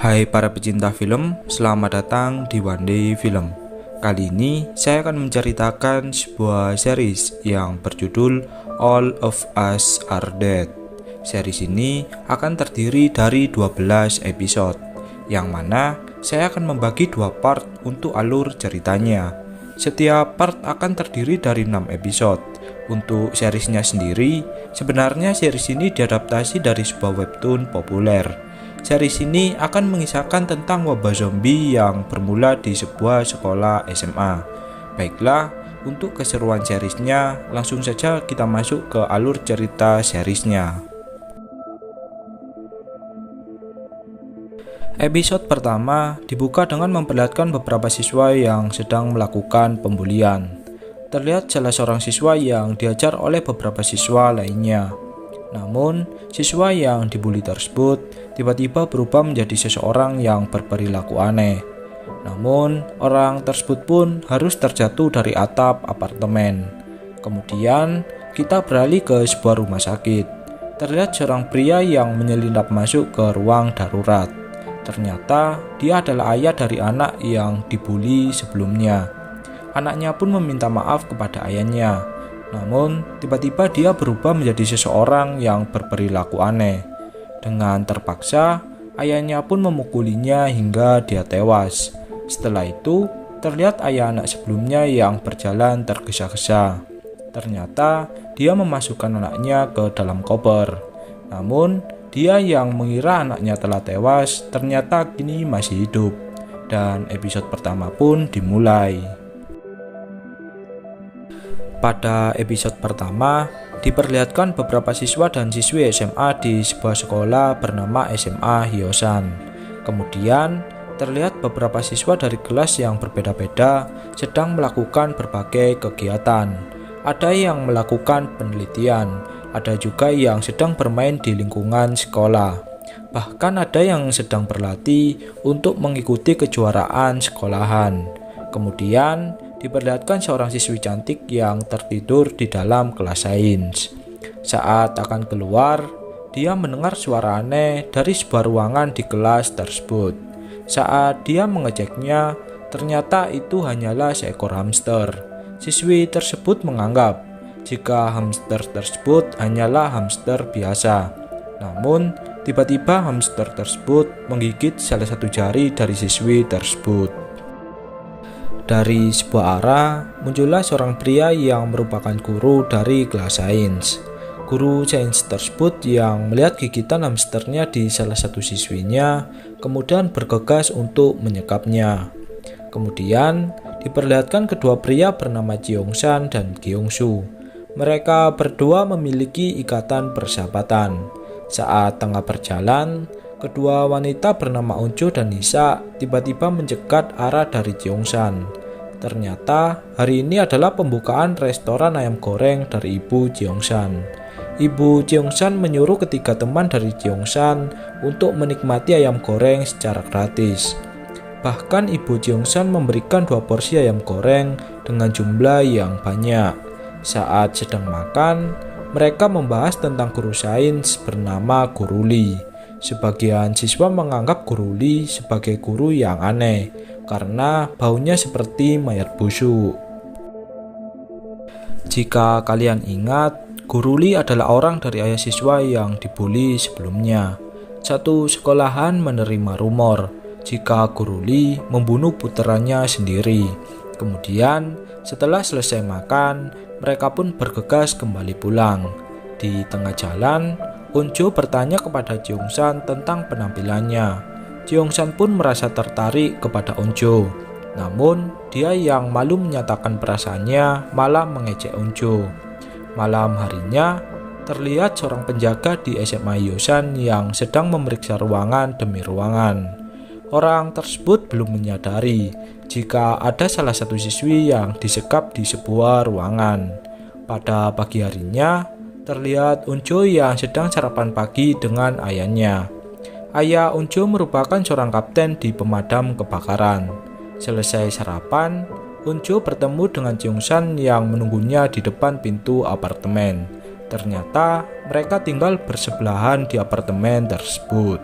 Hai para pecinta film, selamat datang di One Day Film. Kali ini saya akan menceritakan sebuah series yang berjudul All of Us Are Dead. Series ini akan terdiri dari 12 episode, yang mana saya akan membagi dua part untuk alur ceritanya. Setiap part akan terdiri dari 6 episode. Untuk seriesnya sendiri, sebenarnya series ini diadaptasi dari sebuah webtoon populer. Series ini akan mengisahkan tentang wabah zombie yang bermula di sebuah sekolah SMA. Baiklah, untuk keseruan seriesnya, langsung saja kita masuk ke alur cerita seriesnya. Episode pertama dibuka dengan memperlihatkan beberapa siswa yang sedang melakukan pembulian. Terlihat salah seorang siswa yang diajar oleh beberapa siswa lainnya. Namun, siswa yang dibully tersebut tiba-tiba berubah menjadi seseorang yang berperilaku aneh. Namun, orang tersebut pun harus terjatuh dari atap apartemen. Kemudian, kita beralih ke sebuah rumah sakit. Terlihat seorang pria yang menyelinap masuk ke ruang darurat. Ternyata, dia adalah ayah dari anak yang dibully sebelumnya. Anaknya pun meminta maaf kepada ayahnya. Namun, tiba-tiba dia berubah menjadi seseorang yang berperilaku aneh. Dengan terpaksa, ayahnya pun memukulinya hingga dia tewas. Setelah itu, terlihat ayah anak sebelumnya yang berjalan tergesa-gesa. Ternyata, dia memasukkan anaknya ke dalam koper. Namun, dia yang mengira anaknya telah tewas, ternyata kini masih hidup. Dan episode pertama pun dimulai. Pada episode pertama, diperlihatkan beberapa siswa dan siswi SMA di sebuah sekolah bernama SMA Hyosan. Kemudian, terlihat beberapa siswa dari kelas yang berbeda-beda sedang melakukan berbagai kegiatan. Ada yang melakukan penelitian, ada juga yang sedang bermain di lingkungan sekolah. Bahkan ada yang sedang berlatih untuk mengikuti kejuaraan sekolahan. Kemudian, diperlihatkan seorang siswi cantik yang tertidur di dalam kelas sains. Saat akan keluar, dia mendengar suara aneh dari sebuah ruangan di kelas tersebut. Saat dia mengeceknya, ternyata itu hanyalah seekor hamster. Siswi tersebut menganggap jika hamster tersebut hanyalah hamster biasa. Namun, tiba-tiba hamster tersebut menggigit salah satu jari dari siswi tersebut. Dari sebuah arah, muncullah seorang pria yang merupakan guru dari kelas sains. Guru sains tersebut yang melihat gigitan hamsternya di salah satu siswinya, kemudian bergegas untuk menyekapnya. Kemudian, diperlihatkan kedua pria bernama Jeongsan dan Gyeongsu. Mereka berdua memiliki ikatan persahabatan. Saat tengah berjalan, kedua wanita bernama Unjo dan Nisa tiba-tiba mencegat arah dari Jeongsan. Ternyata hari ini adalah pembukaan restoran ayam goreng dari Ibu Jeongsan. Ibu Jeongsan menyuruh ketiga teman dari Jeongsan untuk menikmati ayam goreng secara gratis. Bahkan Ibu Jeongsan memberikan 2 porsi ayam goreng dengan jumlah yang banyak. Saat sedang makan, mereka membahas tentang guru sains bernama Guru Lee. Sebagian siswa menganggap Guru Lee sebagai guru yang aneh karena baunya seperti mayat busuk. Jika kalian ingat, Guru Lee adalah orang dari ayah siswa yang dibully sebelumnya. Satu sekolahan menerima rumor jika Guru Lee membunuh puteranya sendiri. Kemudian, setelah selesai makan, mereka pun bergegas kembali pulang. Di tengah jalan, Unjo bertanya kepada Jeongsan tentang penampilannya. Jeongsan pun merasa tertarik kepada Unjo. Namun, dia yang malu menyatakan perasaannya malah mengejek Unjo. Malam harinya, terlihat seorang penjaga di SMA Hyosan yang sedang memeriksa ruangan demi ruangan. Orang tersebut belum menyadari jika ada salah satu siswi yang disekap di sebuah ruangan. Pada pagi harinya, terlihat Unjo yang sedang sarapan pagi dengan ayahnya. Ayah Unjo merupakan seorang kapten di pemadam kebakaran. Selesai sarapan, Unjo bertemu dengan Jeongsan yang menunggunya di depan pintu apartemen. Ternyata mereka tinggal bersebelahan di apartemen tersebut.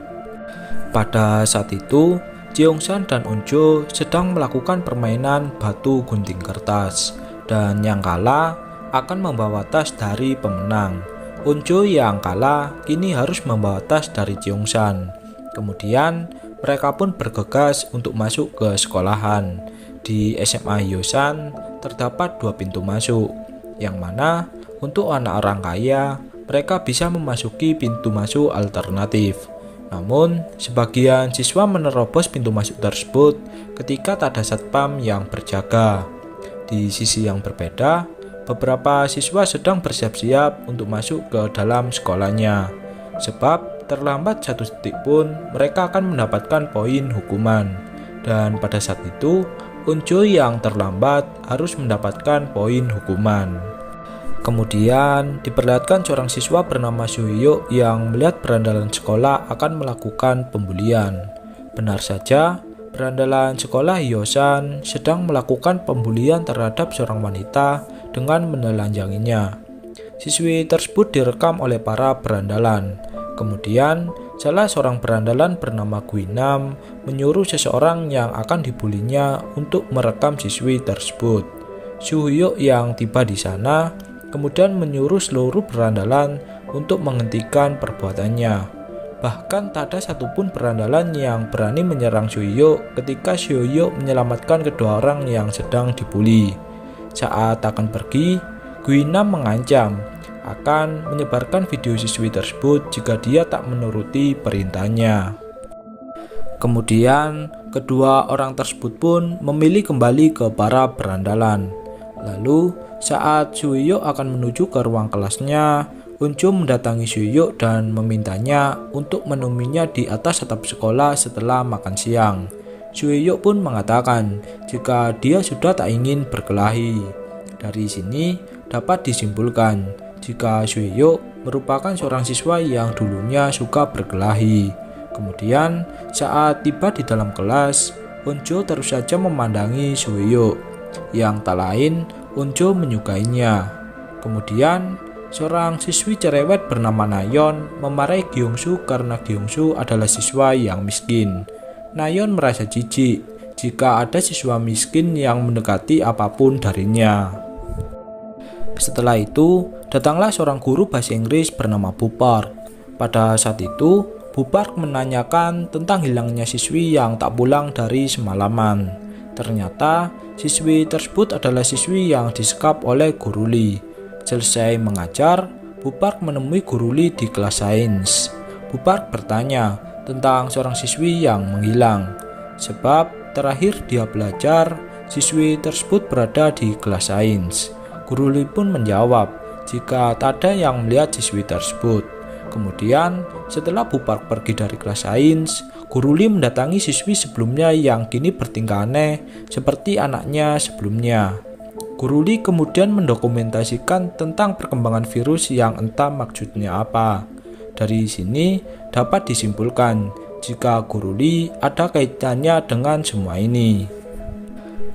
Pada saat itu, Jeongsan dan Unjo sedang melakukan permainan batu gunting kertas, dan yang kalah akan membawa tas dari pemenang. Unjo yang kalah kini harus membawa tas dari Jeongsan. Kemudian mereka pun bergegas untuk masuk ke sekolahan. Di SMA Hyosan terdapat 2 pintu masuk, yang mana untuk anak orang kaya mereka bisa memasuki pintu masuk alternatif. Namun, sebagian siswa menerobos pintu masuk tersebut ketika tak ada satpam yang berjaga. Di sisi yang berbeda, beberapa siswa sedang bersiap-siap untuk masuk ke dalam sekolahnya. Sebab terlambat 1 detik pun mereka akan mendapatkan poin hukuman. Dan pada saat itu, Unjo yang terlambat harus mendapatkan poin hukuman. Kemudian diperlihatkan seorang siswa bernama Suhyuk yang melihat berandalan sekolah akan melakukan pembulian. Benar saja, berandalan sekolah Hyosan sedang melakukan pembulian terhadap seorang wanita dengan menelanjanginya. Siswi tersebut direkam oleh para berandalan. Kemudian, salah seorang berandalan bernama Guinam menyuruh seseorang yang akan dibulinya untuk merekam siswi tersebut. Suhyuk yang tiba di sana kemudian menyuruh seluruh berandalan untuk menghentikan perbuatannya. Bahkan tak ada satupun berandalan yang berani menyerang Suhyuk ketika Suhyuk menyelamatkan kedua orang yang sedang dibuli. Saat akan pergi, Guinam mengancam akan menyebarkan video siswi tersebut jika dia tak menuruti perintahnya. Kemudian, kedua orang tersebut pun memilih kembali ke para berandalan. Lalu, saat Suhyuk akan menuju ke ruang kelasnya, Unjo mendatangi Suhyuk dan memintanya untuk menemuinya di atas atap sekolah setelah makan siang. Suhyuk pun mengatakan jika dia sudah tak ingin berkelahi. Dari sini dapat disimpulkan jika Suhyuk merupakan seorang siswa yang dulunya suka berkelahi. Kemudian saat tiba di dalam kelas, Unjo terus saja memandangi Suhyuk, yang tak lain Unjo menyukainya. Kemudian seorang siswi cerewet bernama Nayeon memarahi Gyeongsu karena Gyeongsu adalah siswa yang miskin. Nayeon merasa jijik jika ada siswa miskin yang mendekati apapun darinya. Setelah itu, datanglah seorang guru bahasa Inggris bernama Bu Park. Pada saat itu, Bu Park menanyakan tentang hilangnya siswi yang tak pulang dari semalaman. Ternyata, siswi tersebut adalah siswi yang disekap oleh Guru Lee. Selesai mengajar, Bu Park menemui Guru Lee di kelas sains. Bu Park bertanya tentang seorang siswi yang menghilang. Sebab terakhir dia belajar, siswi tersebut berada di kelas sains. Guru Lee pun menjawab jika tak ada yang melihat siswi tersebut. Kemudian, setelah Bu Park pergi dari kelas sains, Guru Lee mendatangi siswi sebelumnya yang kini bertingkah aneh seperti anaknya sebelumnya. Guru Lee kemudian mendokumentasikan tentang perkembangan virus yang entah maksudnya apa. Dari sini dapat disimpulkan jika Guru Lee ada kaitannya dengan semua ini.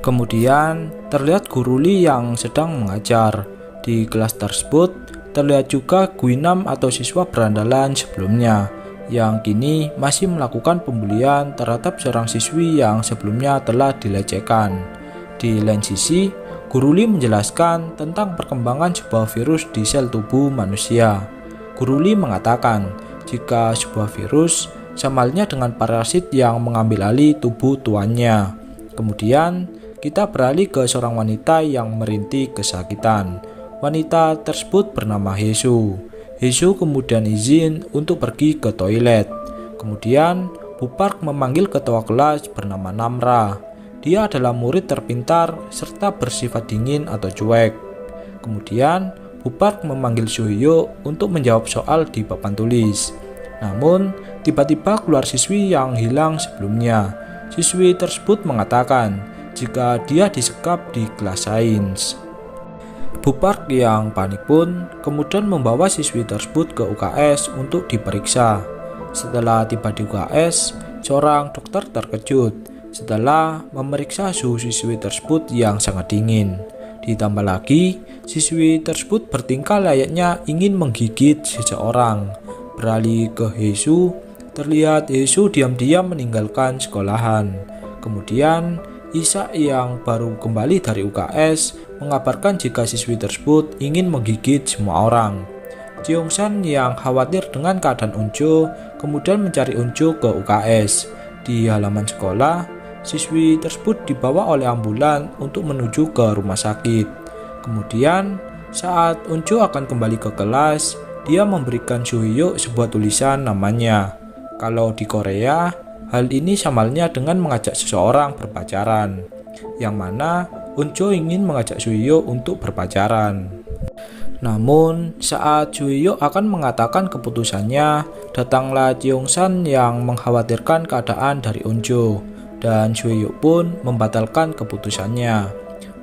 Kemudian terlihat Guru Lee yang sedang mengajar. Di kelas tersebut terlihat juga Guinam atau siswa berandalan sebelumnya yang kini masih melakukan pembulian terhadap seorang siswi yang sebelumnya telah dilecehkan. Di lain sisi, Guru Lee menjelaskan tentang perkembangan sebuah virus di sel tubuh manusia. Guru Lee mengatakan jika sebuah virus sama halnya dengan parasit yang mengambil alih tubuh tuannya. Kemudian, kita beralih ke seorang wanita yang merintih kesakitan. Wanita tersebut bernama Hesu. Hesu kemudian izin untuk pergi ke toilet. Kemudian Bu Park memanggil ketua kelas bernama Namra. Dia adalah murid terpintar serta bersifat dingin atau cuek. Kemudian Bu Park memanggil Suhyo untuk menjawab soal di papan tulis. Namun tiba-tiba keluar siswi yang hilang sebelumnya. Siswi tersebut mengatakan jika dia disekap di kelas sains. Bu Park yang panik pun kemudian membawa siswi tersebut ke UKS untuk diperiksa. Setelah tiba di UKS, seorang dokter terkejut setelah memeriksa suhu siswi tersebut yang sangat dingin. Ditambah lagi, siswi tersebut bertingkah layaknya ingin menggigit seseorang. Beralih ke Hesu, terlihat Hesu diam-diam meninggalkan sekolahan. Kemudian, Isa yang baru kembali dari UKS mengabarkan jika siswi tersebut ingin menggigit semua orang. Cheongsan yang khawatir dengan keadaan Unjo kemudian mencari Unjo ke UKS. Di halaman sekolah, siswi tersebut dibawa oleh ambulan untuk menuju ke rumah sakit. Kemudian, saat Unjo akan kembali ke kelas, dia memberikan Suhyo sebuah tulisan namanya. Kalau di Korea, hal ini samalnya dengan mengajak seseorang berpacaran, yang mana Unjo ingin mengajak Suhyo untuk berpacaran. Namun, saat Suhyo akan mengatakan keputusannya, datanglah Cheongsan yang mengkhawatirkan keadaan dari Unjo, dan Suhyo pun membatalkan keputusannya.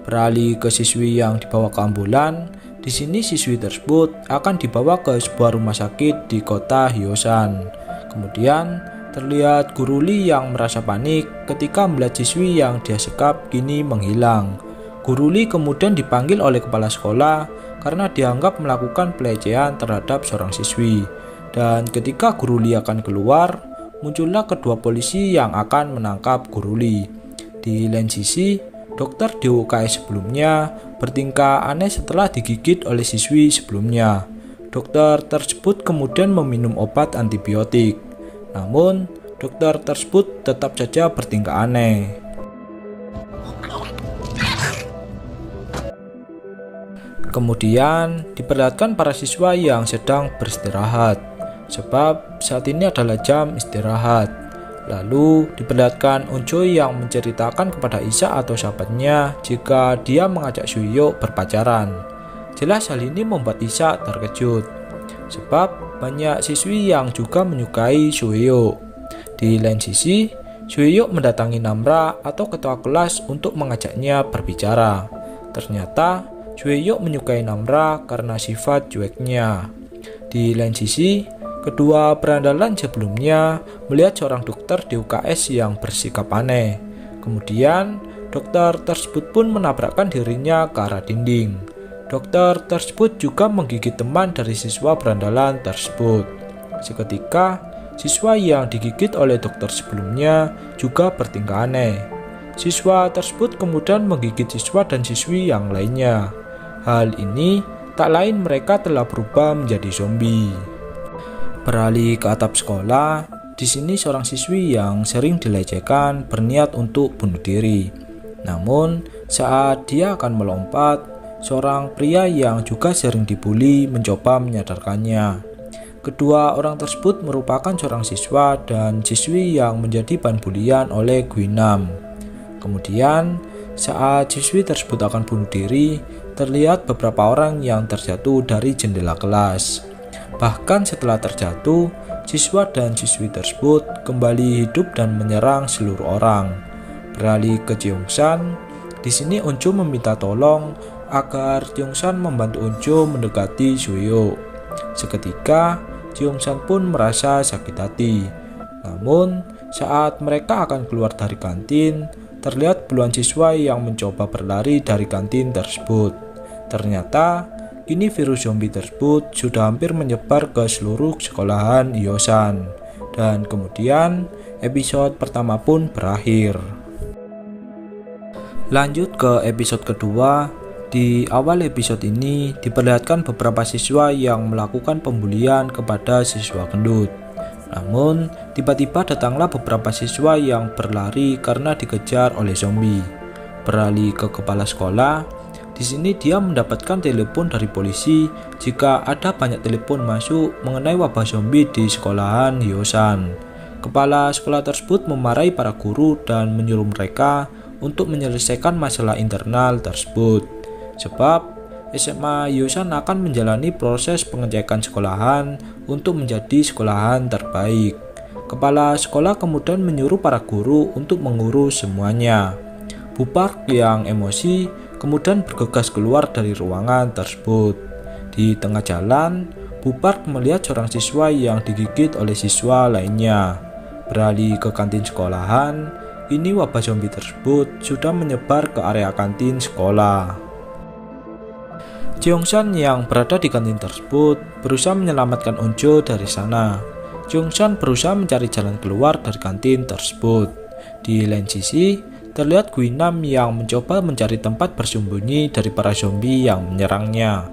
Beralih ke siswi yang dibawa ke ambulan, di sini siswi tersebut akan dibawa ke sebuah rumah sakit di kota Hyosan. Kemudian, terlihat Guru Lee yang merasa panik ketika melihat siswi yang dia sekap kini menghilang. Guru Lee kemudian dipanggil oleh kepala sekolah karena dianggap melakukan pelecehan terhadap seorang siswi. Dan ketika Guru Lee akan keluar, muncullah kedua polisi yang akan menangkap Guru Lee. Di lain sisi, dokter di UKS sebelumnya bertingkah aneh setelah digigit oleh siswi sebelumnya. Dokter tersebut kemudian meminum obat antibiotik. Namun, dokter tersebut tetap saja bertingkah aneh. Kemudian diperlihatkan para siswa yang sedang beristirahat, sebab saat ini adalah jam istirahat. Lalu diperlihatkan Unjo yang menceritakan kepada Isa atau sahabatnya jika dia mengajak Suhyo berpacaran. Jelas hal ini membuat Isa terkejut, sebab banyak siswi yang juga menyukai Suhyo. Di lain sisi, Suhyo mendatangi Namra atau ketua kelas untuk mengajaknya berbicara. Ternyata Suhyo menyukai Namra karena sifat cueknya. Di lain sisi, kedua berandalan sebelumnya melihat seorang dokter di UKS yang bersikap aneh. Kemudian, dokter tersebut pun menabrakkan dirinya ke arah dinding. Dokter tersebut juga menggigit teman dari siswa berandalan tersebut. Seketika, siswa yang digigit oleh dokter sebelumnya juga bertingkah aneh. Siswa tersebut kemudian menggigit siswa dan siswi yang lainnya. Hal ini tak lain mereka telah berubah menjadi zombie. Beralih ke atap sekolah, di sini seorang siswi yang sering dilecehkan berniat untuk bunuh diri. Namun, saat dia akan melompat, seorang pria yang juga sering dibully mencoba menyadarkannya. Kedua orang tersebut merupakan seorang siswa dan siswi yang menjadi bahan bulian oleh Guinam. Kemudian, saat siswi tersebut akan bunuh diri, terlihat beberapa orang yang terjatuh dari jendela kelas. Bahkan setelah terjatuh, siswa dan siswi tersebut kembali hidup dan menyerang seluruh orang. Beralih ke Cheongsan, di sini Unjo meminta tolong agar Cheongsan membantu Unjo mendekati Suhyo. Seketika, Cheongsan pun merasa sakit hati. Namun, saat mereka akan keluar dari kantin, terlihat puluhan siswa yang mencoba berlari dari kantin tersebut. Ternyata, kini virus zombie tersebut sudah hampir menyebar ke seluruh sekolahan Hyosan. Dan kemudian, episode pertama pun berakhir. Lanjut ke episode kedua. Di awal episode ini diperlihatkan beberapa siswa yang melakukan pembulian kepada siswa gendut. Namun, tiba-tiba datanglah beberapa siswa yang berlari karena dikejar oleh zombie. Beralih ke kepala sekolah, Di sini dia mendapatkan telepon dari polisi jika ada banyak telepon masuk mengenai wabah zombie di sekolahan Hyosan. Kepala sekolah tersebut memarahi para guru dan menyuruh mereka untuk menyelesaikan masalah internal tersebut. Sebab SMA Hyosan akan menjalani proses pengecekan sekolahan untuk menjadi sekolahan terbaik. Kepala sekolah kemudian menyuruh para guru untuk mengurus semuanya. Bu Park yang emosi kemudian bergegas keluar dari ruangan tersebut. Di tengah jalan, Bu Park melihat seorang siswa yang digigit oleh siswa lainnya. Beralih ke kantin sekolahan, ini wabah zombie tersebut sudah menyebar ke area kantin sekolah. Jeongsan yang berada di kantin tersebut berusaha menyelamatkan Onjo dari sana. Jeongsan berusaha mencari jalan keluar dari kantin tersebut. Di lain sisi, terlihat Guinam yang mencoba mencari tempat bersembunyi dari para zombie yang menyerangnya.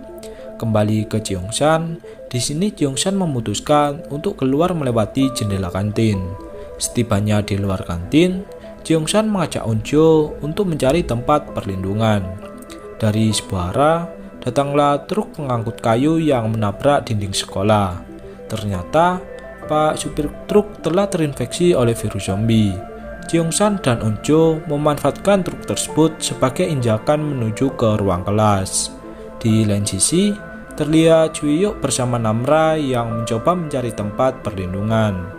Kembali ke Jeongsan, di sini Jeongsan memutuskan untuk keluar melewati jendela kantin. Setibanya di luar kantin, Jeongsan mengajak Onjo untuk mencari tempat perlindungan. Dari sebuah arah, datanglah truk pengangkut kayu yang menabrak dinding sekolah. Ternyata, Pak supir truk telah terinfeksi oleh virus zombie. Jeongsan dan Onjo memanfaatkan truk tersebut sebagai injakan menuju ke ruang kelas. Di lain sisi, terlihat Juhyuk bersama Namra yang mencoba mencari tempat perlindungan.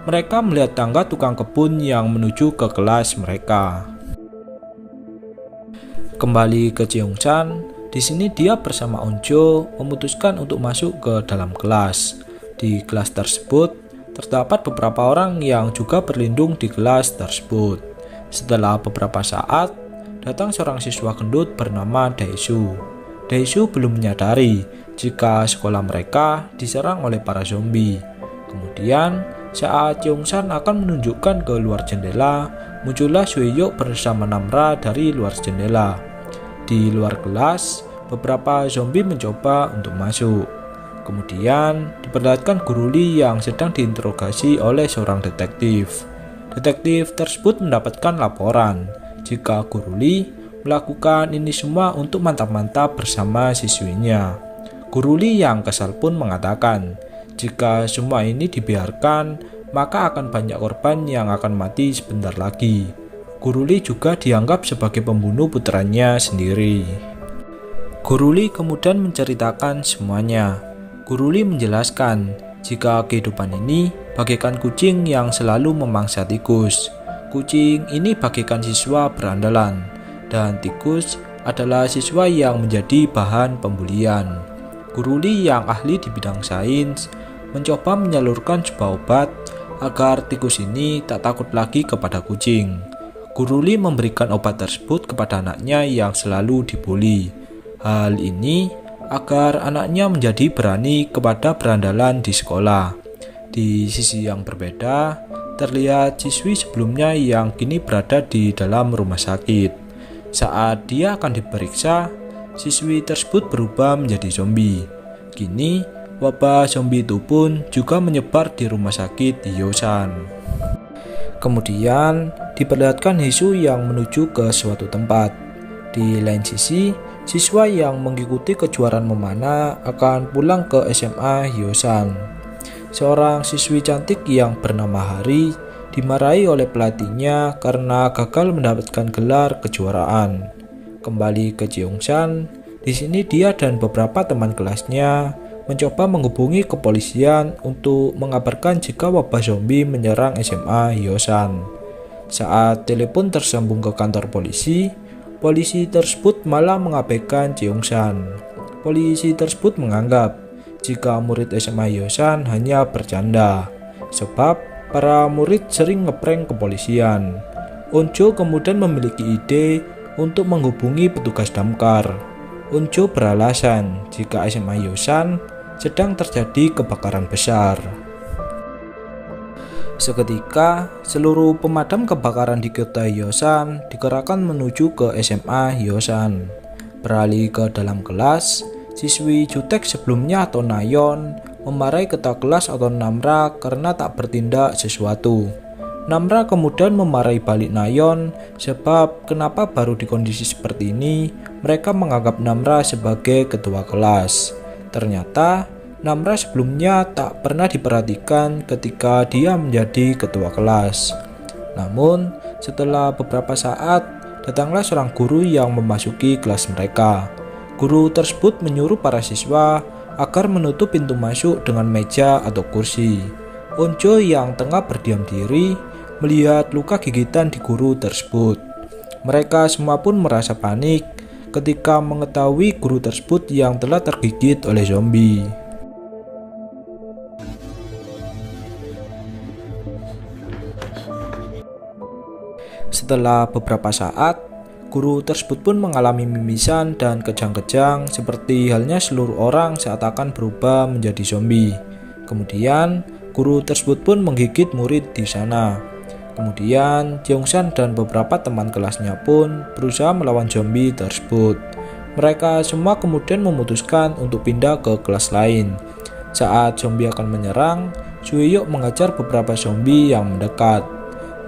Mereka melihat tangga tukang kebun yang menuju ke kelas mereka. Kembali ke Jeongsan, di sini dia bersama Onjo memutuskan untuk masuk ke dalam kelas. Di kelas tersebut, terdapat beberapa orang yang juga berlindung di kelas tersebut. Setelah beberapa saat, datang seorang siswa gendut bernama Daesu. Daesu belum menyadari jika sekolah mereka diserang oleh para zombie. Kemudian, saat Jeongsan akan menunjukkan ke luar jendela, muncullah Juhyuk bersama Namra dari luar jendela. Di luar kelas, beberapa zombie mencoba untuk masuk. Kemudian diperlihatkan Guru Lee yang sedang diinterogasi oleh seorang detektif. Detektif tersebut mendapatkan laporan jika Guru Lee melakukan ini semua untuk mantap-mantap bersama siswinya. Guru Lee yang kesal pun mengatakan, jika semua ini dibiarkan, maka akan banyak korban yang akan mati sebentar lagi. Guru Lee juga dianggap sebagai pembunuh putranya sendiri. Guru Lee kemudian menceritakan semuanya. Guru Lee menjelaskan jika kehidupan ini bagaikan kucing yang selalu memangsa tikus. Kucing ini bagaikan siswa berandalan, dan tikus adalah siswa yang menjadi bahan pembulian. Guru Lee yang ahli di bidang sains mencoba menyalurkan sebuah obat agar tikus ini tak takut lagi kepada kucing. Guru Lee memberikan obat tersebut kepada anaknya yang selalu dibully. Hal ini agar anaknya menjadi berani kepada berandalan di sekolah. Di sisi yang berbeda, terlihat siswi sebelumnya yang kini berada di dalam rumah sakit. Saat dia akan diperiksa, siswi tersebut berubah menjadi zombie. Kini, wabah zombie itu pun juga menyebar di rumah sakit Hyosan. Kemudian diperlihatkan Hisu yang menuju ke suatu tempat. Di lain sisi, siswa yang mengikuti kejuaraan memanah akan pulang ke SMA Hyosan. Seorang siswi cantik yang bernama Hari dimarahi oleh pelatihnya karena gagal mendapatkan gelar kejuaraan. Kembali ke Jeongsan, di sini dia dan beberapa teman kelasnya mencoba menghubungi kepolisian untuk mengabarkan jika wabah zombie menyerang SMA Hyosan. Saat telepon tersambung ke kantor polisi, polisi tersebut malah mengabaikan Jeongsan. Polisi tersebut menganggap jika murid SMA Hyosan hanya bercanda, sebab para murid sering ngeprank kepolisian. Onjo kemudian memiliki ide untuk menghubungi petugas damkar. Onjo beralasan jika SMA Hyosan sedang terjadi kebakaran besar. Seketika, seluruh pemadam kebakaran di kota Hyosan dikerahkan menuju ke SMA Hyosan. Beralih ke dalam kelas, siswi jutek sebelumnya atau Nayeon memarahi ketua kelas atau Namra karena tak bertindak sesuatu. Namra kemudian memarahi balik Nayeon sebab kenapa baru di kondisi seperti ini mereka menganggap Namra sebagai ketua kelas. Ternyata Namra sebelumnya tak pernah diperhatikan ketika dia menjadi ketua kelas. Namun setelah beberapa saat datanglah seorang guru yang memasuki kelas mereka. Guru tersebut menyuruh para siswa agar menutup pintu masuk dengan meja atau kursi. Onjo yang tengah berdiam diri melihat luka gigitan di guru tersebut. Mereka semua pun merasa panik ketika mengetahui guru tersebut yang telah tergigit oleh zombie. Setelah beberapa saat, guru tersebut pun mengalami mimisan dan kejang-kejang seperti halnya seluruh orang saat akan berubah menjadi zombie. Kemudian, guru tersebut pun menggigit murid di sana. Kemudian, Jeongsan dan beberapa teman kelasnya pun berusaha melawan zombie tersebut. Mereka semua kemudian memutuskan untuk pindah ke kelas lain. Saat zombie akan menyerang, Suhyuk mengajar beberapa zombie yang mendekat.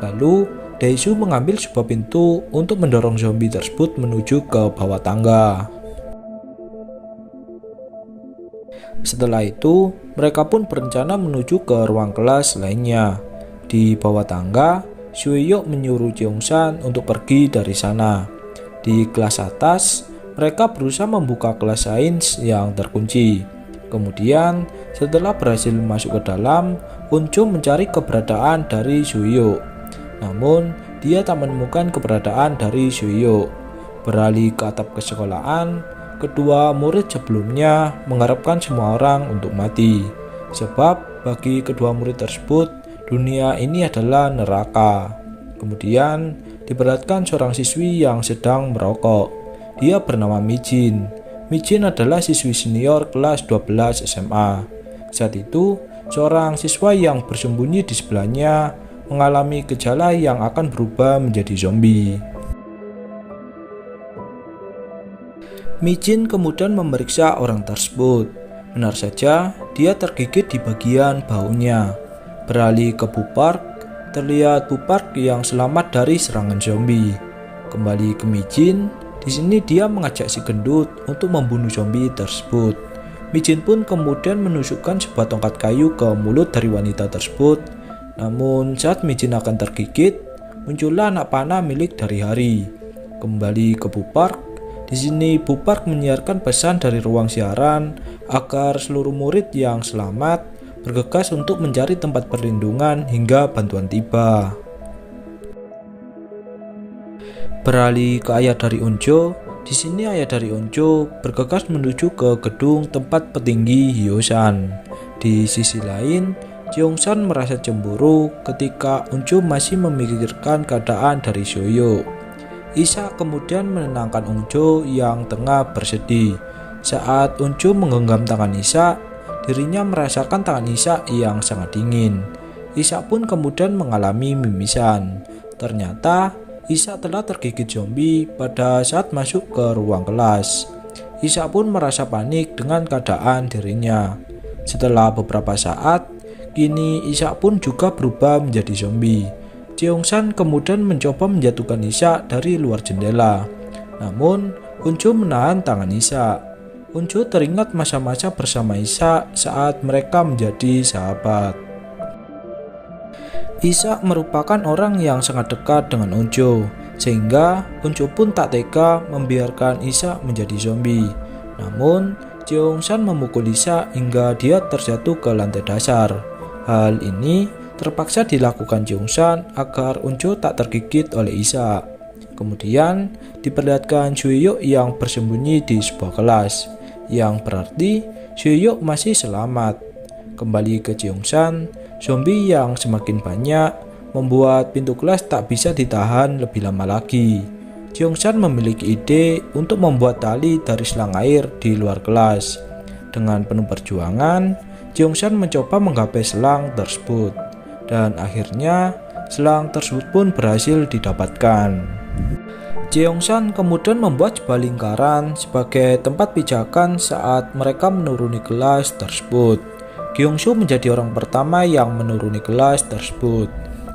Lalu, Daesu mengambil sebuah pintu untuk mendorong zombie tersebut menuju ke bawah tangga. Setelah itu, mereka pun berencana menuju ke ruang kelas lainnya. Di bawah tangga, Suhyuk menyuruh Jeongsan untuk pergi dari sana. Di kelas atas, mereka berusaha membuka kelas sains yang terkunci. Kemudian, setelah berhasil masuk ke dalam, Onjo mencari keberadaan dari Suhyuk. Namun, dia tak menemukan keberadaan dari Suhyuk. Beralih ke atap kesekolahan, kedua murid sebelumnya mengharapkan semua orang untuk mati. Sebab bagi kedua murid tersebut, dunia ini adalah neraka. Kemudian diperlihatkan seorang siswi yang sedang merokok. Dia bernama Mijin. Mijin adalah siswi senior kelas 12 SMA. Saat itu, seorang siswa yang bersembunyi di sebelahnya mengalami gejala yang akan berubah menjadi zombie. Mijin kemudian memeriksa orang tersebut. Benar saja, dia tergigit di bagian bahunya. Beralih ke Bu Park, terlihat Bu Park yang selamat dari serangan zombie. Kembali ke Mijin, di sini dia mengajak si gendut untuk membunuh zombie tersebut. Mijin pun kemudian menusukkan sebuah tongkat kayu ke mulut dari wanita tersebut. Namun saat Mijin akan tergigit, muncullah anak panah milik dari Hari. Kembali ke Bu Park, di sini Bu Park menyiarkan pesan dari ruang siaran agar seluruh murid yang selamat bergegas untuk mencari tempat perlindungan hingga bantuan tiba. Beralih ke ayah dari Onjo, di sini ayah dari Onjo bergegas menuju ke gedung tempat petinggi Hyosan. Di sisi lain, Jeongsan merasa cemburu ketika Onjo masih memikirkan keadaan dari Suhyuk. Isa kemudian menenangkan Onjo yang tengah bersedih. Saat Onjo menggenggam tangan Isa, dirinya merasakan tangan Isa yang sangat dingin. Isa pun kemudian mengalami mimisan. Ternyata Isa telah tergigit zombie pada saat masuk ke ruang kelas. Isa pun merasa panik dengan keadaan dirinya. Setelah beberapa saat, kini Isa pun juga berubah menjadi zombie. Jeongsan kemudian mencoba menjatuhkan Isa dari luar jendela. Namun, Onjo menahan tangan Isa. Onjo teringat masa-masa bersama Isa saat mereka menjadi sahabat. Isa merupakan orang yang sangat dekat dengan Onjo, sehingga Onjo pun tak tega membiarkan Isa menjadi zombie. Namun, Jeongsan memukul Isa hingga dia terjatuh ke lantai dasar. Hal ini terpaksa dilakukan Jeongsan agar Onjo tak tergigit oleh Isa. Kemudian diperlihatkan Suhyuk yang bersembunyi di sebuah kelas, yang berarti Suhyuk masih selamat. Kembali ke Jeongsan, zombie yang semakin banyak membuat pintu kelas tak bisa ditahan lebih lama lagi. Jeongsan memiliki ide untuk membuat tali dari selang air di luar kelas. Dengan penuh perjuangan, Jeongsan mencoba menggapai selang tersebut, dan akhirnya selang tersebut pun berhasil didapatkan. Jeongsan kemudian membuat sebuah lingkaran sebagai tempat pijakan saat mereka menuruni kelas tersebut. Gyeongsu menjadi orang pertama yang menuruni kelas tersebut.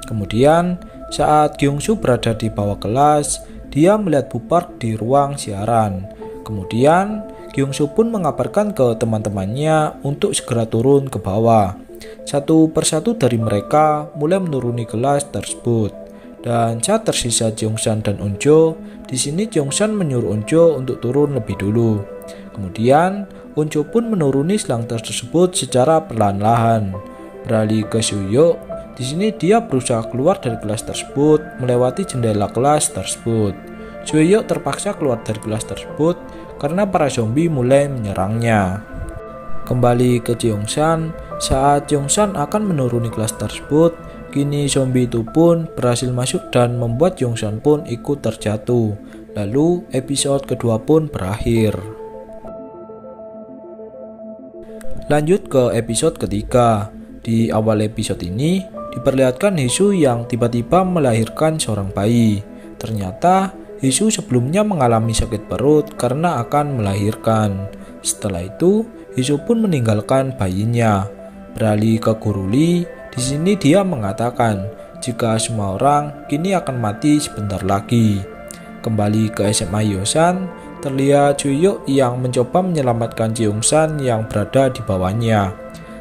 Kemudian saat Kyungsoo berada di bawah kelas, dia melihat Bu Park di ruang siaran. Kemudian Kyungsoo pun mengabarkan ke teman-temannya untuk segera turun ke bawah. Satu persatu dari mereka mulai menuruni kelas tersebut. Dan saat tersisa Jeongsan dan Eunjo, di sini Jeongsan menyuruh Eunjo untuk turun lebih dulu. Kemudian Eunjo pun menuruni selang tersebut secara perlahan-lahan. Beralih ke Suyuk, di sini dia berusaha keluar dari kelas tersebut melewati jendela kelas tersebut. Suyuk terpaksa keluar dari kelas tersebut karena para zombie mulai menyerangnya. Kembali ke Jeongsan, saat Jeongsan akan menuruni kelas tersebut, kini zombie itu pun berhasil masuk dan membuat Jeongsan pun ikut terjatuh. Lalu episode kedua pun berakhir. Lanjut ke episode ketiga. Di awal episode ini diperlihatkan Haesoo yang tiba-tiba melahirkan seorang bayi. Ternyata Haesoo sebelumnya mengalami sakit perut karena akan melahirkan. Setelah itu Haesoo pun meninggalkan bayinya. Beralih ke Guru Lee, di sini dia mengatakan jika semua orang kini akan mati sebentar lagi. Kembali ke SMA Hyosan, terlihat Suyuk yang mencoba menyelamatkan Jeongsan yang berada di bawahnya.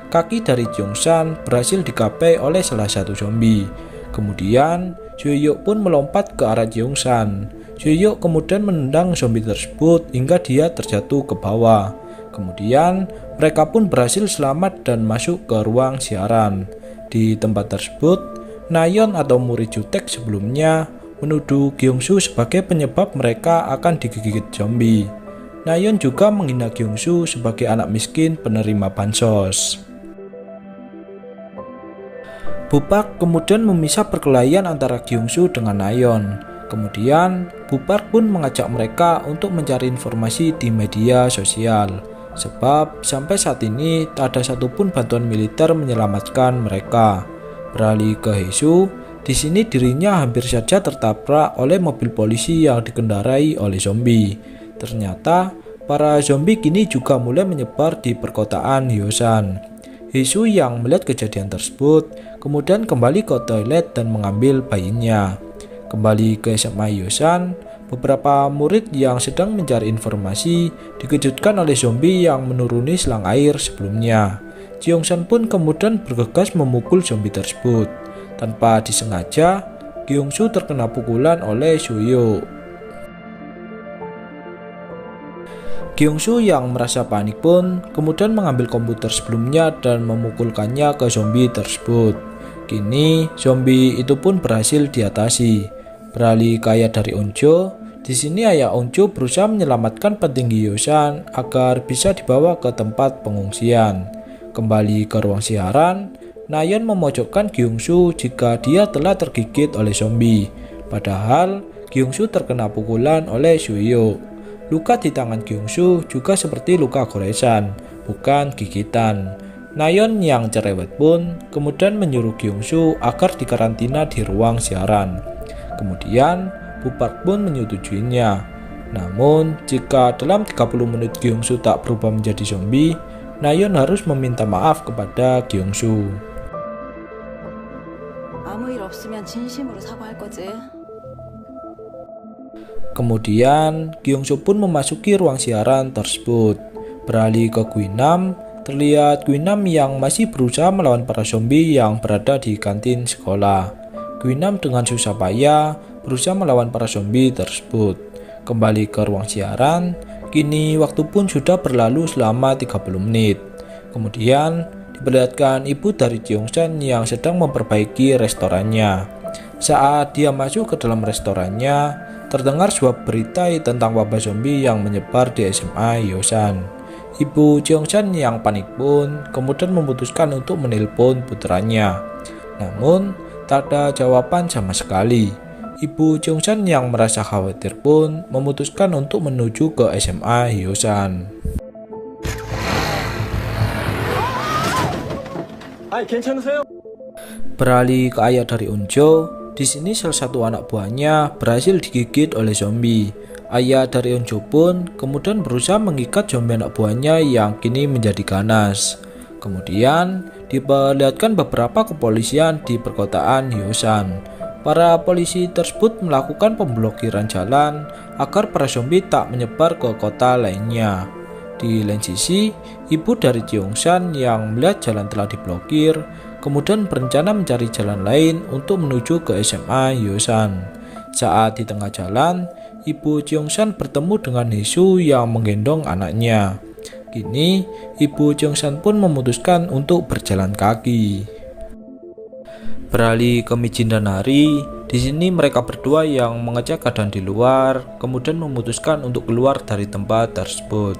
Kaki dari Jeongsan berhasil digapai oleh salah satu zombie. Kemudian Suyuk pun melompat ke arah Jeongsan. Suyuk kemudian menendang zombie tersebut hingga dia terjatuh ke bawah. Kemudian mereka pun berhasil selamat dan masuk ke ruang siaran. Di tempat tersebut, Nayeon atau murid jutek sebelumnya menuduh Kyungsoo sebagai penyebab mereka akan digigit zombie. Nayeon juga menghina Kyungsoo sebagai anak miskin penerima bansos. Bu Park kemudian memisah perkelahian antara Kyungsoo dengan Nayeon. Kemudian Bu Park pun mengajak mereka untuk mencari informasi di media sosial. Sebab sampai saat ini tak ada satupun bantuan militer menyelamatkan mereka. Beralih ke Haesoo, di sini dirinya hampir saja tertabrak oleh mobil polisi yang dikendarai oleh zombie. Ternyata para zombie kini juga mulai menyebar di perkotaan Hyosan. Haesoo yang melihat kejadian tersebut kemudian kembali ke toilet dan mengambil bayinya. Kembali ke SMA Hyosan, beberapa murid yang sedang mencari informasi dikejutkan oleh zombie yang menuruni selang air sebelumnya. Jeongsan pun kemudian bergegas memukul zombie tersebut. Tanpa disengaja, Kyungsoo terkena pukulan oleh Suyuk. Kyungsoo yang merasa panik pun kemudian mengambil komputer sebelumnya dan memukulkannya ke zombie tersebut. Kini zombie itu pun berhasil diatasi. Beralih ke ayah dari Eunjo, di sini ayah Eunjo berusaha menyelamatkan petinggi Hyosan agar bisa dibawa ke tempat pengungsian. Kembali ke ruang siaran, Nayeon memojokkan Kyungsoo jika dia telah tergigit oleh zombie. Padahal Kyungsoo terkena pukulan oleh Suyuk. Luka di tangan Kyungsoo juga seperti luka goresan, bukan gigitan. Nayeon yang cerewet pun kemudian menyuruh Kyungsoo agar dikarantina di ruang siaran. Kemudian Bu Park pun menyetujuinya. Namun jika dalam 30 menit Kyungsoo tak berubah menjadi zombie, Nayeon harus meminta maaf kepada Kyungsoo. 아무 일 없으면 진심으로 사과할 거지. Kemudian Kyungsoo pun memasuki ruang siaran tersebut. Beralih ke Guinam, terlihat Guinam yang masih berusaha melawan para zombie yang berada di kantin sekolah. Guinam dengan susah payah berusaha melawan para zombie tersebut. Kembali ke ruang siaran, kini waktu pun sudah berlalu selama 30 menit. Kemudian diperlihatkan ibu dari Jeongsan yang sedang memperbaiki restorannya. Saat dia masuk ke dalam restorannya, terdengar sebuah berita tentang wabah zombie yang menyebar di SMA Hyosan. Ibu Jeongsan yang panik pun kemudian memutuskan untuk menelpon putranya. Namun tak ada jawaban sama sekali. Ibu Jeongsan yang merasa khawatir pun memutuskan untuk menuju ke SMA Hyosan. Beralih ke ayah dari Eunjo, di sini salah satu anak buahnya berhasil digigit oleh zombie. Ayah dari Eunjo pun kemudian berusaha mengikat zombie anak buahnya yang kini menjadi ganas. Kemudian diperlihatkan beberapa kepolisian di perkotaan Hyosan. Para polisi tersebut melakukan pemblokiran jalan agar para zombie tak menyebar ke kota lainnya. Di lain sisi, ibu dari Cheongshan yang melihat jalan telah diblokir, kemudian berencana mencari jalan lain untuk menuju ke SMA Hyosan. Saat di tengah jalan, ibu Cheongshan bertemu dengan Hesu yang menggendong anaknya. Kini, ibu Cheongshan pun memutuskan untuk berjalan kaki. Beralih ke Mijin dan Hari, di sini mereka berdua yang mengecek keadaan di luar, kemudian memutuskan untuk keluar dari tempat tersebut.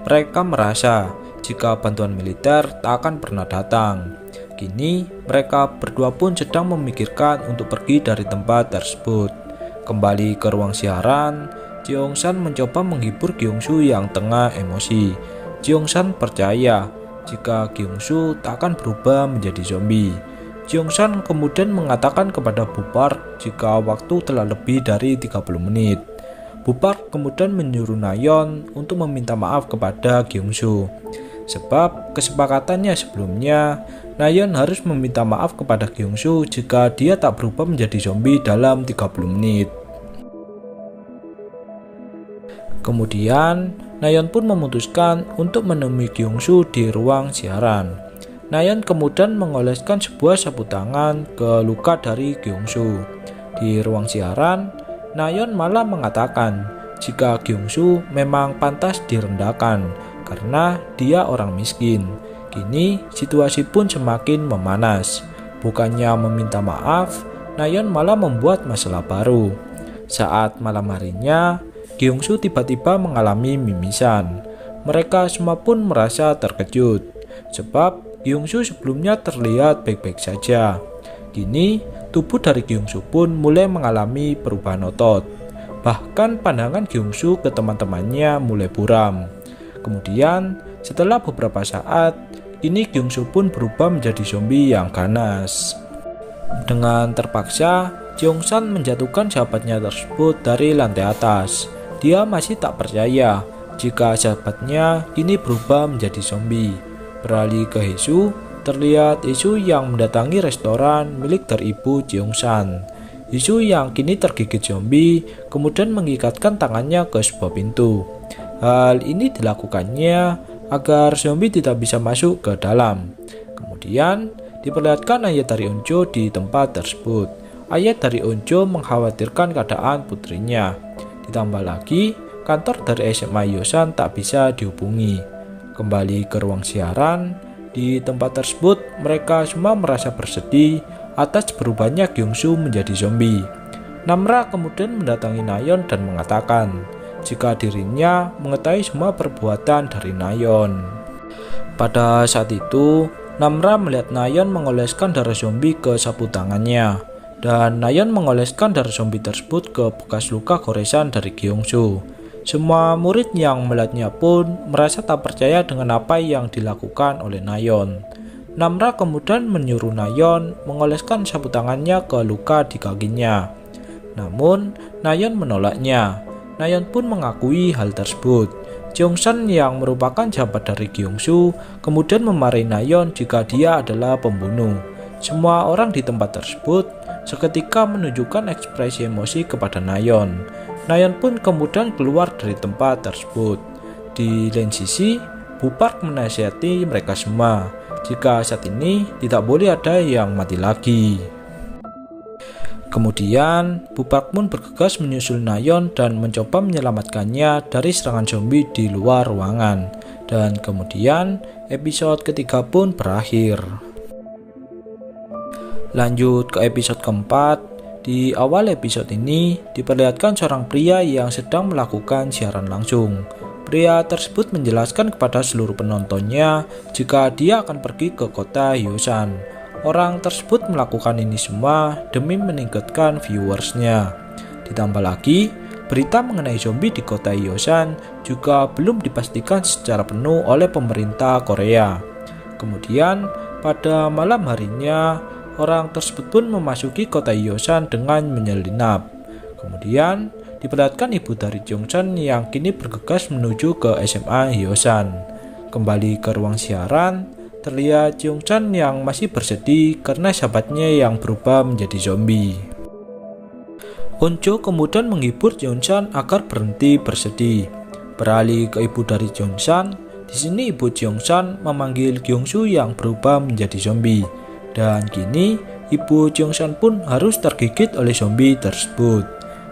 Mereka merasa jika bantuan militer tak akan pernah datang. Kini, mereka berdua pun sedang memikirkan untuk pergi dari tempat tersebut. Kembali ke ruang siaran, Cheongshan mencoba menghibur Gyeongsu yang tengah emosi. Cheongshan percaya jika Gyeongsu tak akan berubah menjadi zombie. Cheongshan kemudian mengatakan kepada Bu Park jika waktu telah lebih dari 30 menit. Bu Park kemudian menyuruh Nayeon untuk meminta maaf kepada Gyeongsu. Sebab kesepakatannya sebelumnya, Nayeon harus meminta maaf kepada Gyeongsu jika dia tak berubah menjadi zombie dalam 30 menit. Kemudian, Nayeon pun memutuskan untuk menemui Gyeongsu di ruang siaran. Nayeon kemudian mengoleskan sebuah sapu tangan ke luka dari Gyeongsu. Di ruang siaran, Nayeon malah mengatakan jika Gyeongsu memang pantas direndahkan karena dia orang miskin. Kini situasi pun semakin memanas. Bukannya meminta maaf, Nayeon malah membuat masalah baru. Saat malam harinya, Gyeongsu tiba-tiba mengalami mimisan. Mereka semua pun merasa terkejut, sebab Gyeongsu sebelumnya terlihat baik-baik saja. Kini, tubuh dari Gyeongsu pun mulai mengalami perubahan otot. Bahkan pandangan Gyeongsu ke teman-temannya mulai buram. Kemudian, setelah beberapa saat, kini Gyeongsu pun berubah menjadi zombie yang ganas. Dengan terpaksa, Cheongshan menjatuhkan sahabatnya tersebut dari lantai atas. Dia masih tak percaya jika sahabatnya kini berubah menjadi zombie. Beralih ke Hesu, terlihat Hesu yang mendatangi restoran milik dari ibu Cheongshan. Hesu yang kini tergigit zombie kemudian mengikatkan tangannya ke sebuah pintu. Hal ini dilakukannya agar zombie tidak bisa masuk ke dalam. Kemudian diperlihatkan ayah dari Eunjo di tempat tersebut. Ayah dari Eunjo mengkhawatirkan keadaan putrinya. Ditambah lagi, kantor dari SMA Hyosan tak bisa dihubungi. Kembali ke ruang siaran, di tempat tersebut mereka semua merasa bersedih atas berubahnya Gyeongsu menjadi zombie. Namra kemudian mendatangi Nayeon dan mengatakan jika dirinya mengetahui semua perbuatan dari Nayeon. Pada saat itu, Namra melihat Nayeon mengoleskan darah zombie ke sapu tangannya. Dan Nayeon mengoleskan darah zombie tersebut ke bekas luka goresan dari Gyeongsu. Semua murid yang melihatnya pun merasa tak percaya dengan apa yang dilakukan oleh Nayeon. Namra kemudian menyuruh Nayeon mengoleskan sapu tangannya ke luka di kakinya. Namun, Nayeon menolaknya. Nayeon pun mengakui hal tersebut. Cheongshan yang merupakan sahabat dari Gyeongsu kemudian memarahi Nayeon jika dia adalah pembunuh. Semua orang di tempat tersebut seketika menunjukkan ekspresi emosi kepada Nayeon. Nayeon pun kemudian keluar dari tempat tersebut. Di lain sisi, Bu Park menasihati mereka semua jika saat ini tidak boleh ada yang mati lagi. Kemudian, Bu Park pun bergegas menyusul Nayeon dan mencoba menyelamatkannya dari serangan zombie di luar ruangan. Dan kemudian, episode ketiga pun berakhir. Lanjut ke episode keempat. Di awal episode ini diperlihatkan seorang pria yang sedang melakukan siaran langsung. Pria tersebut menjelaskan kepada seluruh penontonnya jika dia akan pergi ke kota Hyosan. Orang tersebut melakukan ini semua demi meningkatkan viewersnya. Ditambah lagi, berita mengenai zombie di kota Hyosan juga belum dipastikan secara penuh oleh pemerintah Korea. Kemudian, pada malam harinya, orang tersebut pun memasuki kota Hyosan dengan menyelinap. Kemudian diperlihatkan ibu dari Cheongshan yang kini bergegas menuju ke SMA Hyosan. Kembali ke ruang siaran, terlihat Cheong-chan yang masih bersedih karena sahabatnya yang berubah menjadi zombie. Eun-jo kemudian menghibur Cheong-chan agar berhenti bersedih. Beralih ke ibu dari Cheong-chan, di sini ibu Cheong-chan memanggil Kyung-soo yang berubah menjadi zombie. Dan kini ibu Cheong-chan pun harus tergigit oleh zombie tersebut.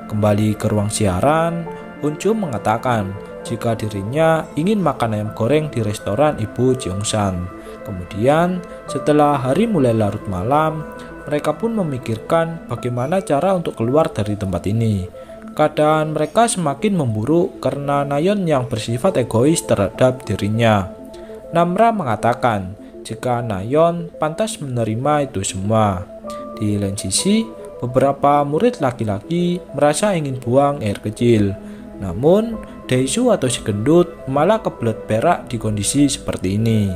Kembali ke ruang siaran, Eun-jo mengatakan jika dirinya ingin makan ayam goreng di restoran ibu Cheong-chan. Kemudian setelah hari mulai larut malam, mereka pun memikirkan bagaimana cara untuk keluar dari tempat ini. Keadaan mereka semakin memburuk karena Nayeon yang bersifat egois terhadap dirinya. Namra mengatakan jika Nayeon pantas menerima itu semua. Di lain sisi, beberapa murid laki-laki merasa ingin buang air kecil. Namun, Dae-soo atau si gendut malah kebelet berak di kondisi seperti ini.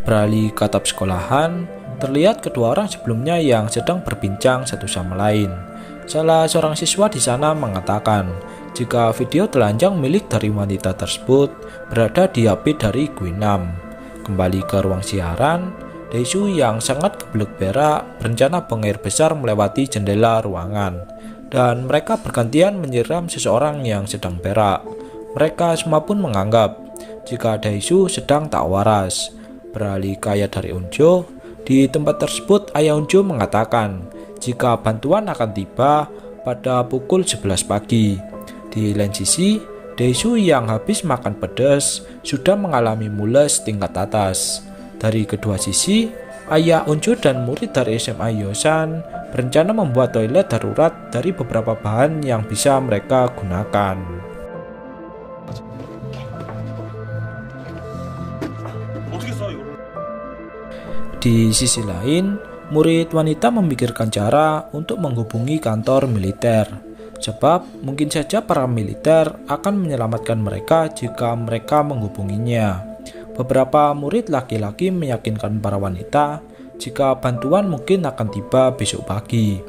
Beralih ke atap sekolahan, terlihat kedua orang sebelumnya yang sedang berbincang satu sama lain. Salah seorang siswa di sana mengatakan jika video telanjang milik dari wanita tersebut berada di HP dari Guinam. Kembali ke ruang siaran, Dae-soo yang sangat kebelet berak berencana buang air besar melewati jendela ruangan, dan mereka bergantian menyiram seseorang yang sedang berak. Mereka semua pun menganggap jika Dae-soo sedang tak waras. Beralih ke ayah dari Eun-jo, di tempat tersebut ayah Eun-jo mengatakan jika bantuan akan tiba pada pukul 11 pagi. Di lain sisi, Dae-soo yang habis makan pedas sudah mengalami mules tingkat atas. Dari kedua sisi, ayah Eun-jo dan murid dari SMA Hyosan berencana membuat toilet darurat dari beberapa bahan yang bisa mereka gunakan. Di sisi lain, murid wanita memikirkan cara untuk menghubungi kantor militer, sebab mungkin saja para militer akan menyelamatkan mereka jika mereka menghubunginya. Beberapa murid laki-laki meyakinkan para wanita jika bantuan mungkin akan tiba besok pagi.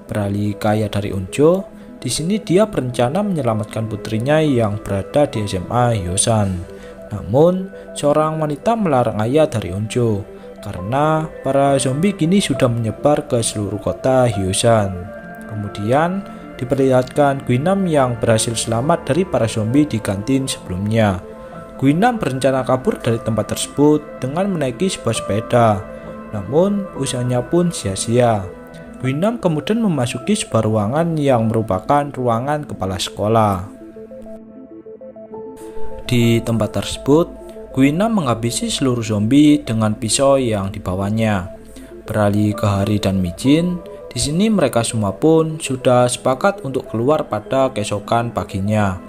Beralih ke ayah dari Eun-jo, di sini dia berencana menyelamatkan putrinya yang berada di SMA Hyosan. Namun, seorang wanita melarang ayah dari Eun-jo karena para zombie kini sudah menyebar ke seluruh kota Hyosan. Kemudian diperlihatkan Guinam yang berhasil selamat dari para zombie di kantin sebelumnya. Guinam berencana kabur dari tempat tersebut dengan menaiki sebuah sepeda. Namun usahanya pun sia-sia. Guinam kemudian memasuki sebuah ruangan yang merupakan ruangan kepala sekolah. Di tempat tersebut, Guinam menghabisi seluruh zombie dengan pisau yang dibawanya. Beralih ke Hari dan Mijin, di sini mereka semua pun sudah sepakat untuk keluar pada keesokan paginya.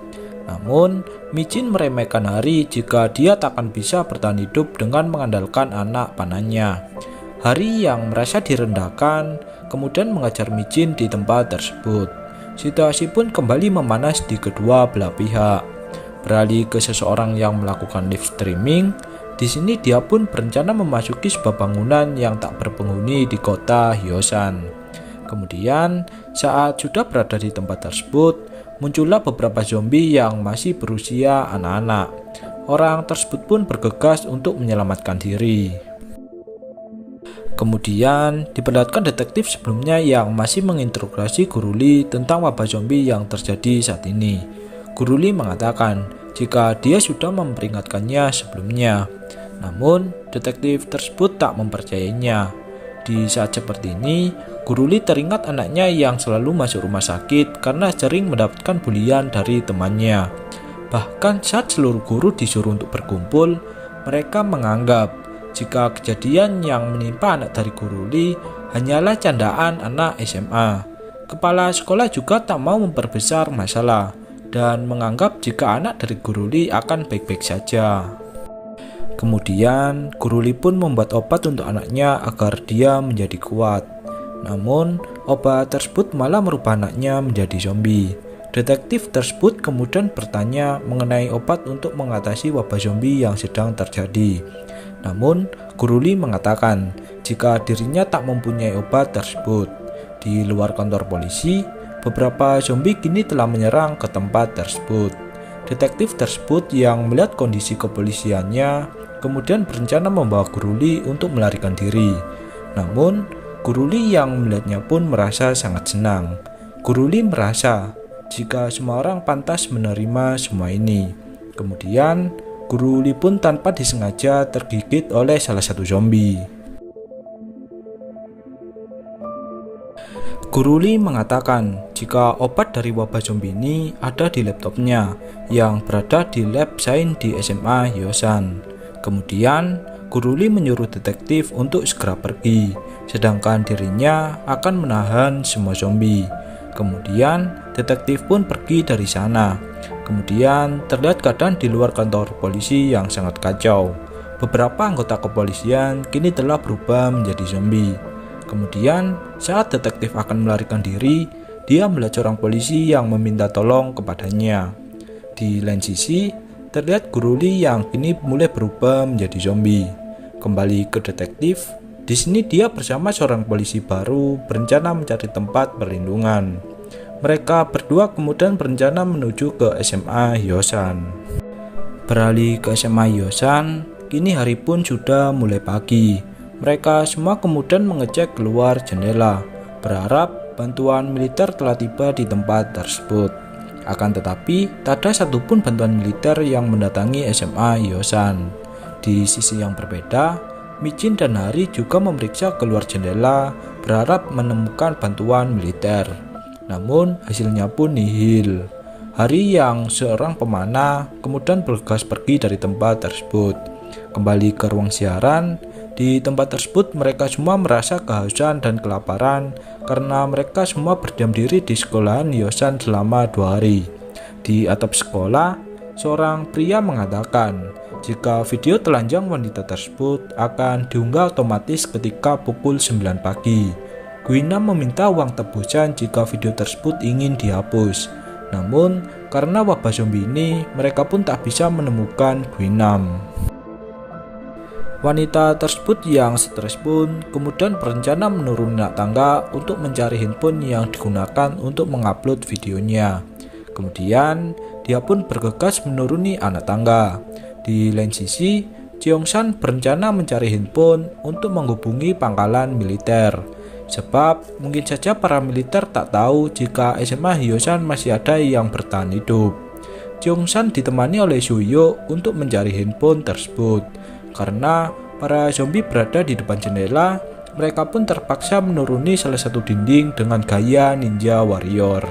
Namun, Mijin meremehkan Hari jika dia takkan bisa bertahan hidup dengan mengandalkan anak panahnya. Hari yang merasa direndahkan kemudian mengajar Mijin di tempat tersebut. Situasi pun kembali memanas di kedua belah pihak. Beralih ke seseorang yang melakukan live streaming, di sini dia pun berencana memasuki sebuah bangunan yang tak berpenghuni di kota Hyosan. Kemudian, saat sudah berada di tempat tersebut, muncullah beberapa zombie yang masih berusia anak-anak. Orang tersebut pun bergegas untuk menyelamatkan diri. Kemudian diperlihatkan detektif sebelumnya yang masih menginterogasi Guru Lee tentang wabah zombie yang terjadi saat ini. Guru Lee mengatakan jika dia sudah memperingatkannya sebelumnya. Namun, detektif tersebut tak mempercayainya. Di saat seperti ini, Guru Lee teringat anaknya yang selalu masuk rumah sakit karena sering mendapatkan bulian dari temannya. Bahkan saat seluruh guru disuruh untuk berkumpul, mereka menganggap jika kejadian yang menimpa anak dari Guru Lee hanyalah candaan anak SMA. Kepala sekolah juga tak mau memperbesar masalah dan menganggap jika anak dari Guru Lee akan baik-baik saja. Kemudian, Guru Lee pun membuat obat untuk anaknya agar dia menjadi kuat. Namun, obat tersebut malah merubah anaknya menjadi zombie. Detektif tersebut kemudian bertanya mengenai obat untuk mengatasi wabah zombie yang sedang terjadi. Namun, Guru Lee mengatakan jika dirinya tak mempunyai obat tersebut. Di luar kantor polisi, beberapa zombie kini telah menyerang ke tempat tersebut. detektif tersebut yang melihat kondisi kepolisiannya kemudian berencana membawa Guru Lee untuk melarikan diri. Namun, Guru Lee yang melihatnya pun merasa sangat senang. Guru Lee merasa jika semua orang pantas menerima semua ini. Kemudian, Guru Lee pun tanpa disengaja tergigit oleh salah satu zombie. Guru Lee mengatakan jika obat dari wabah zombie ini ada di laptopnya yang berada di lab sains di SMA Hyosan. Kemudian, Guru Lee menyuruh detektif untuk segera pergi, sedangkan dirinya akan menahan semua zombie. Kemudian, detektif pun pergi dari sana. Kemudian, terlihat keadaan di luar kantor polisi yang sangat kacau. Beberapa anggota kepolisian kini telah berubah menjadi zombie. Kemudian, saat detektif akan melarikan diri, dia melihat seorang polisi yang meminta tolong kepadanya. Di lain sisi, terlihat Guru Lee yang kini mulai berubah menjadi zombie. Kembali ke detektif, di sini dia bersama seorang polisi baru berencana mencari tempat perlindungan. Mereka berdua kemudian berencana menuju ke SMA Hyosan. Beralih ke SMA Hyosan, kini hari pun sudah mulai pagi. Mereka semua kemudian mengecek keluar jendela, berharap bantuan militer telah tiba di tempat tersebut. Akan tetapi, tak ada satupun bantuan militer yang mendatangi SMA Hyosan. Di sisi yang berbeda, Michin dan Hari juga memeriksa keluar jendela, berharap menemukan bantuan militer. Namun, hasilnya pun nihil. Hari yang seorang pemanah kemudian bergegas pergi dari tempat tersebut. Kembali ke ruang siaran, di tempat tersebut mereka semua merasa kehausan dan kelaparan karena mereka semua berdiam diri di sekolahan Hyosan selama 2 hari. Di atap sekolah, seorang pria mengatakan jika video telanjang wanita tersebut akan diunggah otomatis ketika pukul 9 pagi. Guinam meminta uang tebusan jika video tersebut ingin dihapus. Namun, karena wabah zombie ini, mereka pun tak bisa menemukan Guinam. Wanita tersebut yang stres pun kemudian berencana menuruni tangga untuk mencari handphone yang digunakan untuk mengupload videonya. Kemudian, dia pun bergegas menuruni anak tangga. Di lain sisi, Cheong-san berencana mencari handphone untuk menghubungi pangkalan militer. Sebab mungkin saja para militer tak tahu jika SMA Hyosan masih ada yang bertahan hidup. Cheong-san ditemani oleh Suyo untuk mencari handphone tersebut. Karena para zombie berada di depan jendela, mereka pun terpaksa menuruni salah satu dinding dengan gaya ninja warrior.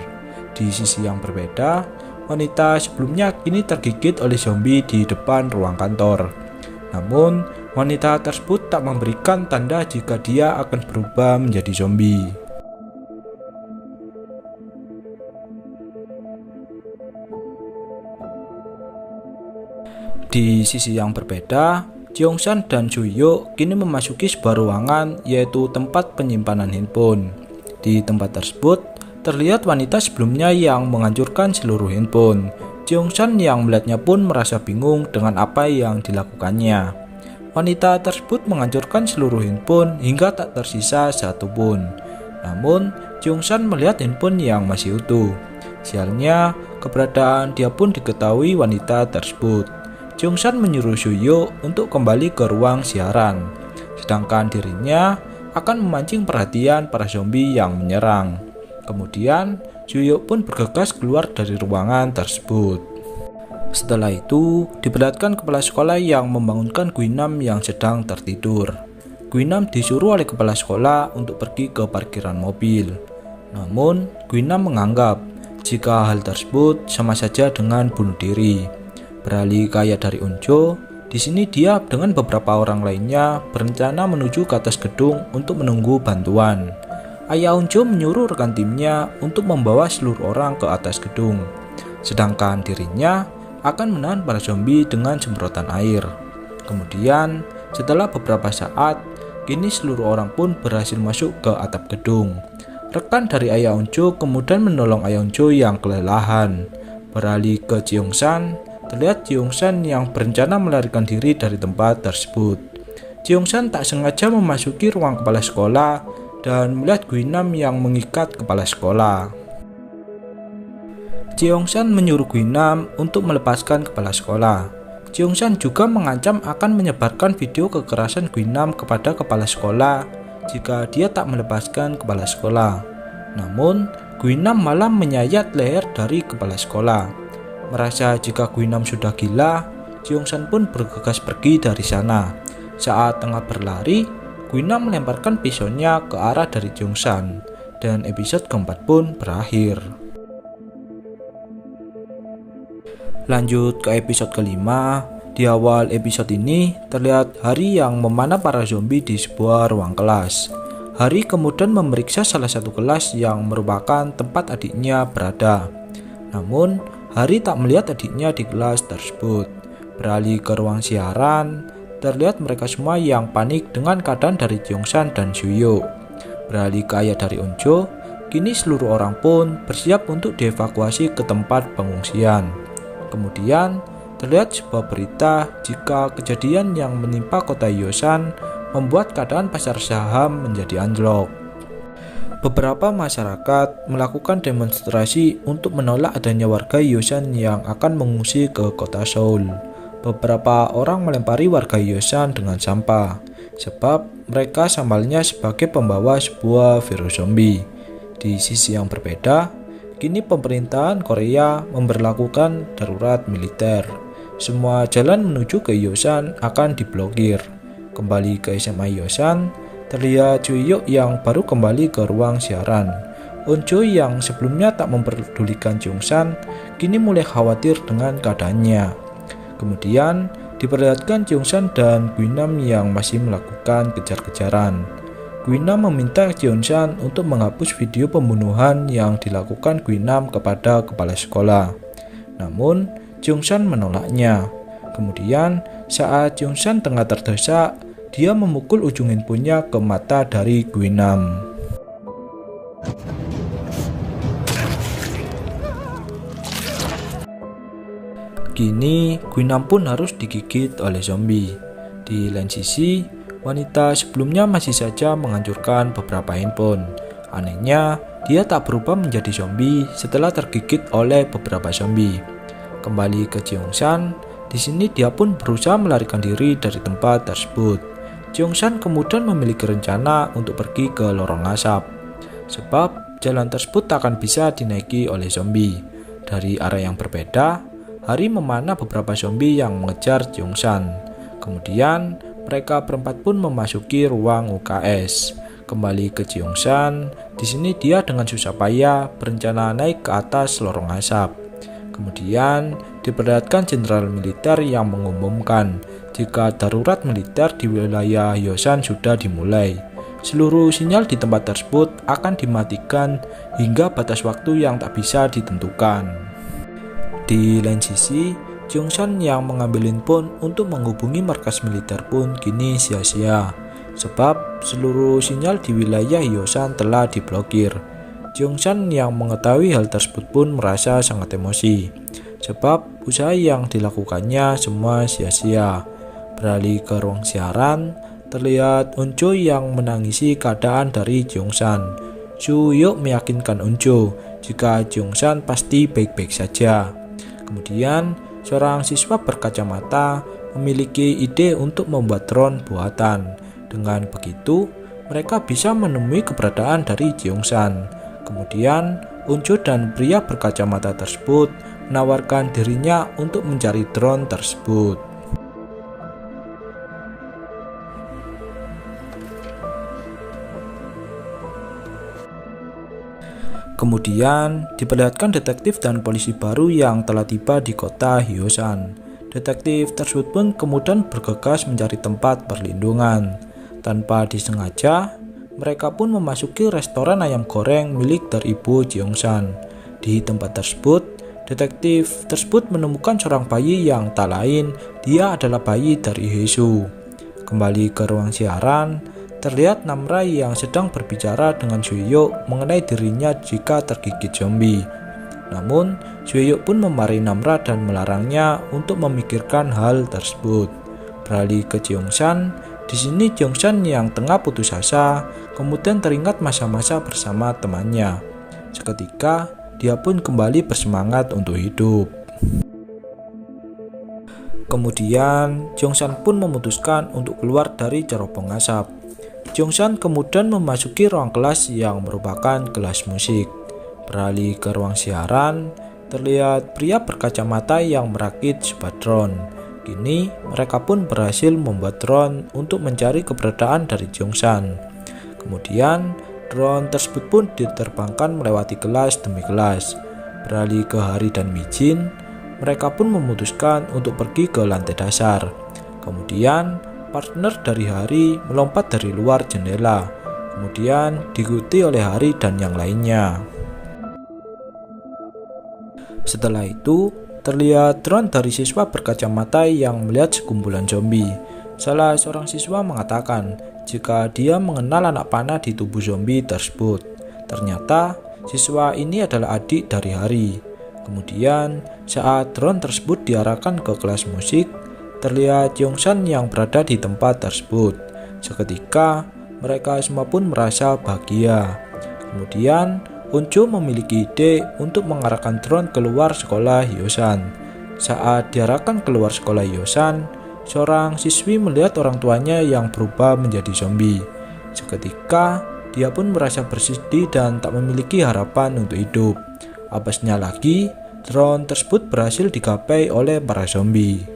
Di sisi yang berbeda, wanita sebelumnya kini tergigit oleh zombie di depan ruang kantor. Namun, wanita tersebut tak memberikan tanda jika dia akan berubah menjadi zombie. Di sisi yang berbeda, Cheong-san dan Suyo kini memasuki sebuah ruangan yaitu tempat penyimpanan handphone. Di tempat tersebut, terlihat wanita sebelumnya yang menghancurkan seluruh handphone. Cheong-san yang melihatnya pun merasa bingung dengan apa yang dilakukannya. Wanita tersebut menghancurkan seluruh handphone hingga tak tersisa satu pun. Namun, Cheong-san melihat handphone yang masih utuh. Sialnya, keberadaan dia pun diketahui wanita tersebut. Cheong-san menyuruh Suyo untuk kembali ke ruang siaran, sedangkan dirinya akan memancing perhatian para zombie yang menyerang. Kemudian, Suyo pun bergegas keluar dari ruangan tersebut. Setelah itu, diperlihatkan kepala sekolah yang membangunkan Guinam yang sedang tertidur. Guinam disuruh oleh kepala sekolah untuk pergi ke parkiran mobil. Namun, Guinam menganggap jika hal tersebut sama saja dengan bunuh diri. Beralih ke ayah dari Unjo, di sini dia dengan beberapa orang lainnya berencana menuju ke atas gedung untuk menunggu bantuan. Ayah Unjo menyuruh rekan timnya untuk membawa seluruh orang ke atas gedung, sedangkan dirinya akan menahan para zombie dengan semprotan air. Kemudian, setelah beberapa saat, kini seluruh orang pun berhasil masuk ke atap gedung. Rekan dari ayah Unjo kemudian menolong ayah Unjo yang kelelahan. Beralih ke Cheong-san, terlihat Cheong-san yang berencana melarikan diri dari tempat tersebut. Cheong-san tak sengaja memasuki ruang kepala sekolah dan melihat Guinam yang mengikat kepala sekolah. Jeongsan menyuruh Guinam untuk melepaskan kepala sekolah. Jeongsan juga mengancam akan menyebarkan video kekerasan Guinam kepada kepala sekolah jika dia tak melepaskan kepala sekolah. Namun, Guinam malah menyayat leher dari kepala sekolah. Merasa jika Guinam sudah gila, Jeongsan pun bergegas pergi dari sana. Saat tengah berlari, Guinam melemparkan pisaunya ke arah dari Jeongsan, dan episode keempat pun berakhir. Lanjut ke episode kelima. Di awal episode ini terlihat Hari yang memanah para zombie di sebuah ruang kelas. Hari kemudian memeriksa salah satu kelas yang merupakan tempat adiknya berada. Namun, Hari tak melihat adiknya di kelas tersebut. Beralih ke ruang siaran, terlihat mereka semua yang panik dengan keadaan dari Jeongsan dan Suyuk. Beralih ke ayah dari Onjo, kini seluruh orang pun bersiap untuk dievakuasi ke tempat pengungsian. Kemudian, terlihat sebuah berita jika kejadian yang menimpa kota Hyosan membuat keadaan pasar saham menjadi anjlok. Beberapa masyarakat melakukan demonstrasi untuk menolak adanya warga Hyosan yang akan mengungsi ke kota Seoul. Beberapa orang melempari warga Hyosan dengan sampah, sebab mereka sambalnya sebagai pembawa sebuah virus zombie. Di sisi yang berbeda, kini pemerintahan Korea memberlakukan darurat militer. Semua jalan menuju ke Hyosan akan diblokir. Kembali ke SMA Hyosan, terlihat Suyuk yang baru kembali ke ruang siaran. Onjo yang sebelumnya tak memperdulikan Jeongsan, kini mulai khawatir dengan keadaannya. Kemudian, diperlihatkan Jeongsan dan Guinam yang masih melakukan kejar-kejaran. Guinam meminta Jeongsan untuk menghapus video pembunuhan yang dilakukan Guinam kepada kepala sekolah. Namun, Jeongsan menolaknya. Kemudian, saat Jeongsan tengah terdesak, dia memukul ujung handphonenya ke mata dari Guinam. Kini, Guinam pun harus digigit oleh zombie. Di lain sisi, wanita sebelumnya masih saja menghancurkan beberapa handphone. Anehnya, dia tak berubah menjadi zombie setelah tergigit oleh beberapa zombie. Kembali ke Jeongsan, di sini dia pun berusaha melarikan diri dari tempat tersebut. Jeongsan kemudian memiliki rencana untuk pergi ke lorong asap, sebab jalan tersebut tak akan bisa dinaiki oleh zombie. Dari arah yang berbeda, Hari memanah beberapa zombie yang mengejar Jeongsan. Kemudian, mereka berempat pun memasuki ruang UKS. Kembali ke Jeongsan, di sini dia dengan susah payah berencana naik ke atas lorong asap. Kemudian diperlihatkan jenderal militer yang mengumumkan jika darurat militer di wilayah Hyosan sudah dimulai. Seluruh sinyal di tempat tersebut akan dimatikan hingga batas waktu yang tak bisa ditentukan. Di lain sisi, Jeongsan yang mengambil handphone untuk menghubungi markas militer pun kini sia-sia, sebab seluruh sinyal di wilayah Hyosan telah diblokir. Jeongsan yang mengetahui hal tersebut pun merasa sangat emosi, sebab usaha yang dilakukannya semua sia-sia. Beralih ke ruang siaran, terlihat Onjo yang menangisi keadaan dari Jeongsan. Suyuk meyakinkan Onjo jika Jeongsan pasti baik-baik saja. Kemudian, seorang siswa berkacamata memiliki ide untuk membuat drone buatan. Dengan begitu, mereka bisa menemui keberadaan dari Jeongsan. Kemudian, Onjo dan pria berkacamata tersebut menawarkan dirinya untuk mencari drone tersebut. Kemudian, diperlihatkan detektif dan polisi baru yang telah tiba di kota Hyosan. Detektif tersebut pun kemudian bergegas mencari tempat perlindungan. Tanpa disengaja, mereka pun memasuki restoran ayam goreng milik dari ibu Jeongsan. Di tempat tersebut, detektif tersebut menemukan seorang bayi yang tak lain, dia adalah bayi dari Hesu. Kembali ke ruang siaran, terlihat Namra yang sedang berbicara dengan Suyuk mengenai dirinya jika tergigit zombie. Namun, Suyuk pun memarahi Namra dan melarangnya untuk memikirkan hal tersebut. Beralih ke Jeongsan, di sini Jeongsan yang tengah putus asa kemudian teringat masa-masa bersama temannya. Seketika, dia pun kembali bersemangat untuk hidup. Kemudian Jongsan pun memutuskan untuk keluar dari cerobong asap. Jongsan kemudian memasuki ruang kelas yang merupakan kelas musik. Beralih ke ruang siaran, terlihat pria berkacamata yang merakit sebuah drone. Kini mereka pun berhasil membuat drone untuk mencari keberadaan dari Jongsan. Kemudian drone tersebut pun diterbangkan melewati kelas demi kelas. Beralih ke Hari dan Mijin, mereka pun memutuskan untuk pergi ke lantai dasar. Kemudian partner dari Hari melompat dari luar jendela, kemudian diikuti oleh Hari dan yang lainnya. Setelah itu, terlihat drone dari siswa berkacamata yang melihat sekumpulan zombie. Salah seorang siswa mengatakan jika dia mengenal anak panah di tubuh zombie tersebut. Ternyata siswa ini adalah adik dari Hari. Kemudian saat drone tersebut diarahkan ke kelas musik, terlihat Jongsan yang berada di tempat tersebut. Seketika mereka semua pun merasa bahagia. Kemudian Unjo memiliki ide untuk mengarahkan drone keluar sekolah Hyosan. Saat diarahkan keluar sekolah Hyosan, seorang siswi melihat orang tuanya yang berubah menjadi zombie. Seketika dia pun merasa bersedih dan tak memiliki harapan untuk hidup. Apesnya lagi, drone tersebut berhasil digapai oleh para zombie.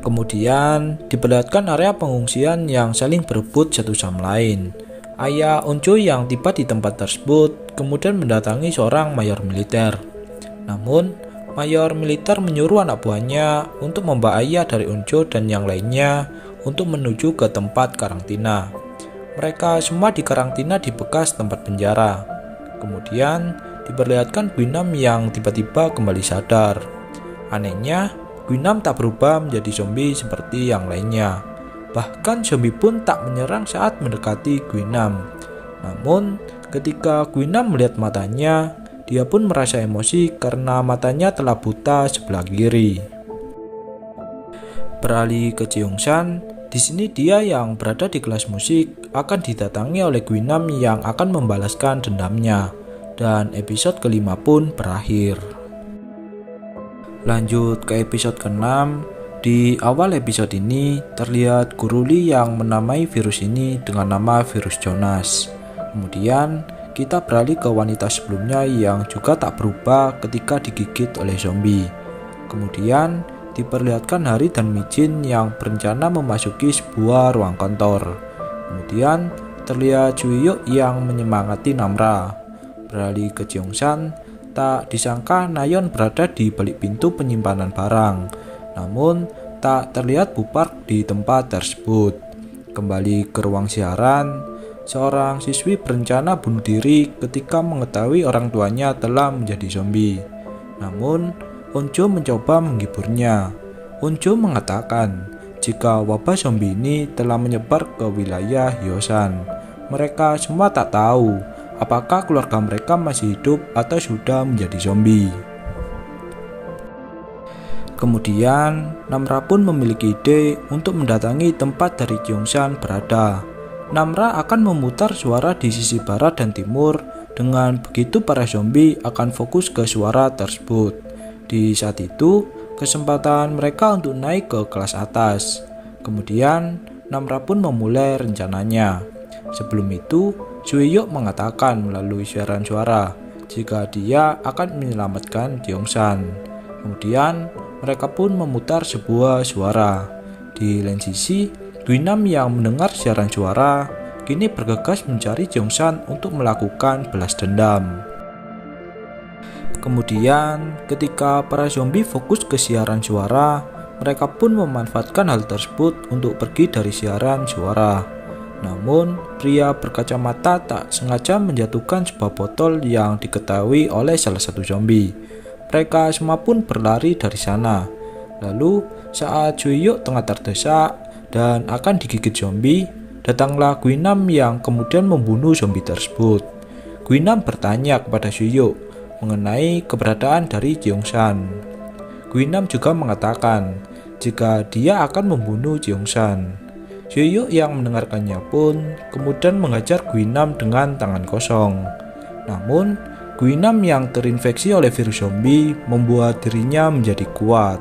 Kemudian diperlihatkan area pengungsian yang saling berebut satu sama lain. Ayah Unjo yang tiba di tempat tersebut kemudian mendatangi seorang mayor militer. Namun, mayor militer menyuruh anak buahnya untuk membawa ayah dari Unjo dan yang lainnya untuk menuju ke tempat karantina. Mereka semua dikarantina di bekas tempat penjara. Kemudian diperlihatkan Guinam yang tiba-tiba kembali sadar. Anehnya, Guinam tak berubah menjadi zombie seperti yang lainnya. Bahkan zombie pun tak menyerang saat mendekati Guinam. Namun, ketika Guinam melihat matanya, dia pun merasa emosi karena matanya telah buta sebelah kiri. Beralih ke Jongsan, di sini dia yang berada di kelas musik akan didatangi oleh Guinam yang akan membalaskan dendamnya. Dan episode kelima pun berakhir. Lanjut ke episode ke-6. Di awal episode ini terlihat Guru Lee yang menamai virus ini dengan nama virus Jonas. Kemudian kita beralih ke wanita sebelumnya yang juga tak berubah ketika digigit oleh zombie. Kemudian diperlihatkan Hari dan Mijin yang berencana memasuki sebuah ruang kantor. Kemudian terlihat Juhyuk yang menyemangati Namra. Beralih ke Jongsan, tak disangka Nayeon berada di balik pintu penyimpanan barang. Namun tak terlihat Bupark di tempat tersebut. Kembali ke ruang siaran, seorang siswi berencana bunuh diri ketika mengetahui orang tuanya telah menjadi zombie. Namun Unjo mencoba menghiburnya. Unjo mengatakan jika wabah zombie ini telah menyebar ke wilayah Hyosan. Mereka semua tak tahu apakah keluarga mereka masih hidup atau sudah menjadi zombie. Kemudian Namra pun memiliki ide untuk mendatangi tempat dari Jongsan berada. Namra akan memutar suara di sisi barat dan timur. Dengan begitu para zombie akan fokus ke suara tersebut. Di saat itu, kesempatan mereka untuk naik ke kelas atas. Kemudian, Namra pun memulai rencananya. Sebelum itu, Juhyuk mengatakan melalui siaran suara jika dia akan menyelamatkan Jongsan. Kemudian, mereka pun memutar sebuah suara. Di lain sisi, Guinam yang mendengar siaran suara kini bergegas mencari Jongsan untuk melakukan balas dendam. Kemudian, ketika para zombie fokus ke siaran suara, mereka pun memanfaatkan hal tersebut untuk pergi dari siaran suara. Namun, pria berkacamata tak sengaja menjatuhkan sebuah botol yang diketahui oleh salah satu zombie. Mereka semua pun berlari dari sana. Lalu, saat Juhyuk tengah terdesak dan akan digigit zombie, datanglah Guinam yang kemudian membunuh zombie tersebut. Guinam bertanya kepada Juhyuk mengenai keberadaan dari Jongsan. Guinam juga mengatakan jika dia akan membunuh Jongsan. Juhyuk yang mendengarkannya pun kemudian menghajar Guinam dengan tangan kosong. Namun, Guinam yang terinfeksi oleh virus zombie membuat dirinya menjadi kuat.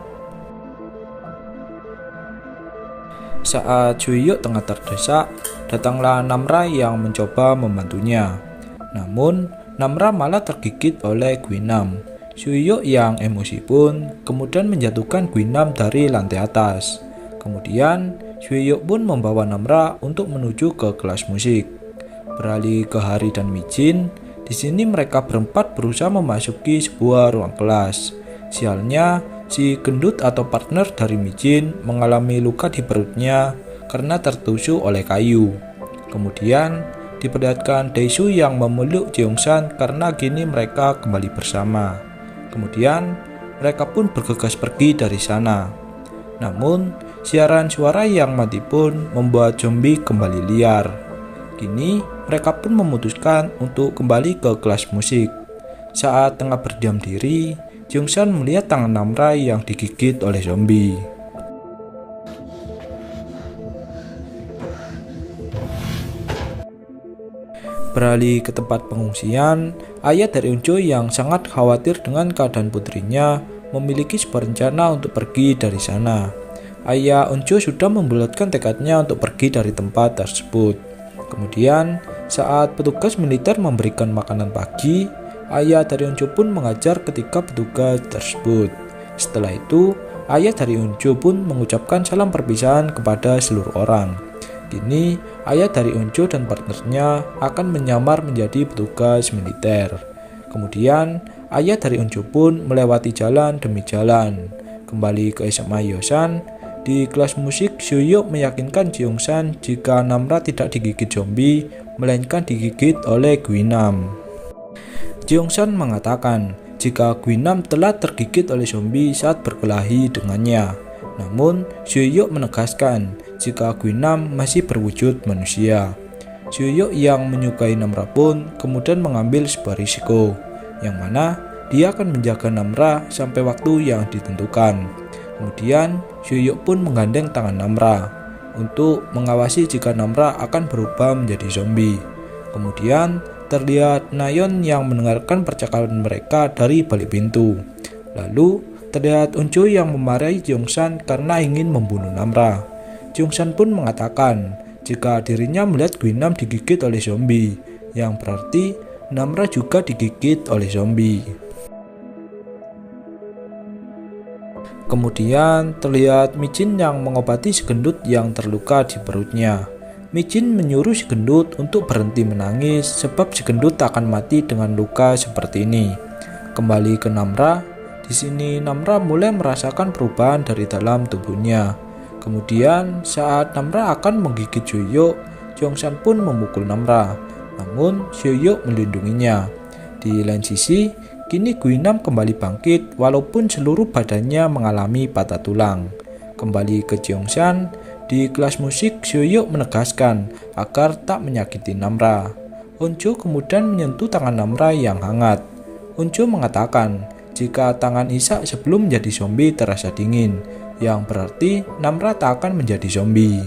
Saat Suyuk tengah terdesak, datanglah Namra yang mencoba membantunya. Namun, Namra malah tergigit oleh Guinam. Suyuk yang emosi pun kemudian menjatuhkan Guinam dari lantai atas. Kemudian, Suyuk pun membawa Namra untuk menuju ke kelas musik. Beralih ke Hari dan Mijin, di sini mereka berempat berusaha memasuki sebuah ruang kelas. Sialnya, si gendut atau partner dari Mijin mengalami luka di perutnya karena tertusuk oleh kayu. Kemudian, diperlihatkan Daesoo yang memeluk Jeongsan karena kini mereka kembali bersama. Kemudian, mereka pun bergegas pergi dari sana. Namun, siaran suara yang mati pun membuat zombie kembali liar. Kini, mereka pun memutuskan untuk kembali ke kelas musik. Saat tengah berdiam diri, Jeongsan melihat tangan Namra yang digigit oleh zombie. Beralih ke tempat pengungsian, ayah dari Unjo yang sangat khawatir dengan keadaan putrinya memiliki sebuah rencana untuk pergi dari sana. Ayah Unjo sudah membulatkan tekadnya untuk pergi dari tempat tersebut. Kemudian, saat petugas militer memberikan makanan pagi, ayah dari Unjo pun mengajar ketika petugas tersebut. Setelah itu, ayah dari Unjo pun mengucapkan salam perpisahan kepada seluruh orang. Kini, ayah dari Unjo dan partnernya akan menyamar menjadi petugas militer. Kemudian, ayah dari Unjo pun melewati jalan demi jalan. Kembali ke SMA Hyosan, di kelas musik Suyuk meyakinkan Jeongsan jika Namra tidak digigit zombie, melainkan digigit oleh Guinam. Jeongsan mengatakan jika Guinam telah tergigit oleh zombie saat berkelahi dengannya. Namun, Suyuk menegaskan jika Guinam masih berwujud manusia. Suyuk yang menyukai Namra pun kemudian mengambil sebuah risiko, yang mana dia akan menjaga Namra sampai waktu yang ditentukan. Kemudian, Suyuk pun menggandeng tangan Namra untuk mengawasi jika Namra akan berubah menjadi zombie. Kemudian, terlihat Nayeon yang mendengarkan percakapan mereka dari balik pintu. Lalu, terlihat Unjo yang memarahi Jeongsan karena ingin membunuh Namra. Jeongsan pun mengatakan jika dirinya melihat Guinam digigit oleh zombie, yang berarti Namra juga digigit oleh zombie. Kemudian terlihat Mijin yang mengobati si gendut yang terluka di perutnya. Mijin menyuruh si gendut untuk berhenti menangis sebab si gendut akan mati dengan luka seperti ini. Kembali ke Namra, di sini Namra mulai merasakan perubahan dari dalam tubuhnya. Kemudian saat Namra akan menggigit Suyuk, Jeongsan pun memukul Namra. Namun Suyuk melindunginya. Di lain sisi, kini Guinam kembali bangkit walaupun seluruh badannya mengalami patah tulang. Kembali ke Jeongsan, di kelas musik Suyuk menegaskan agar tak menyakiti Namra. Unjo kemudian menyentuh tangan Namra yang hangat. Unjo mengatakan jika tangan Isak sebelum menjadi zombie terasa dingin, yang berarti Namra tak akan menjadi zombie.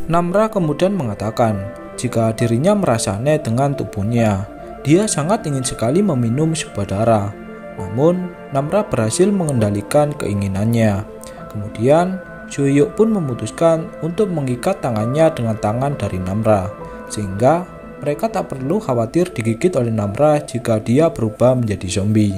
Namra kemudian mengatakan jika dirinya merasa aneh dengan tubuhnya. Dia sangat ingin sekali meminum sebuah darah. Namun, Namra berhasil mengendalikan keinginannya. Kemudian, Suyuk pun memutuskan untuk mengikat tangannya dengan tangan dari Namra, sehingga mereka tak perlu khawatir digigit oleh Namra jika dia berubah menjadi zombie.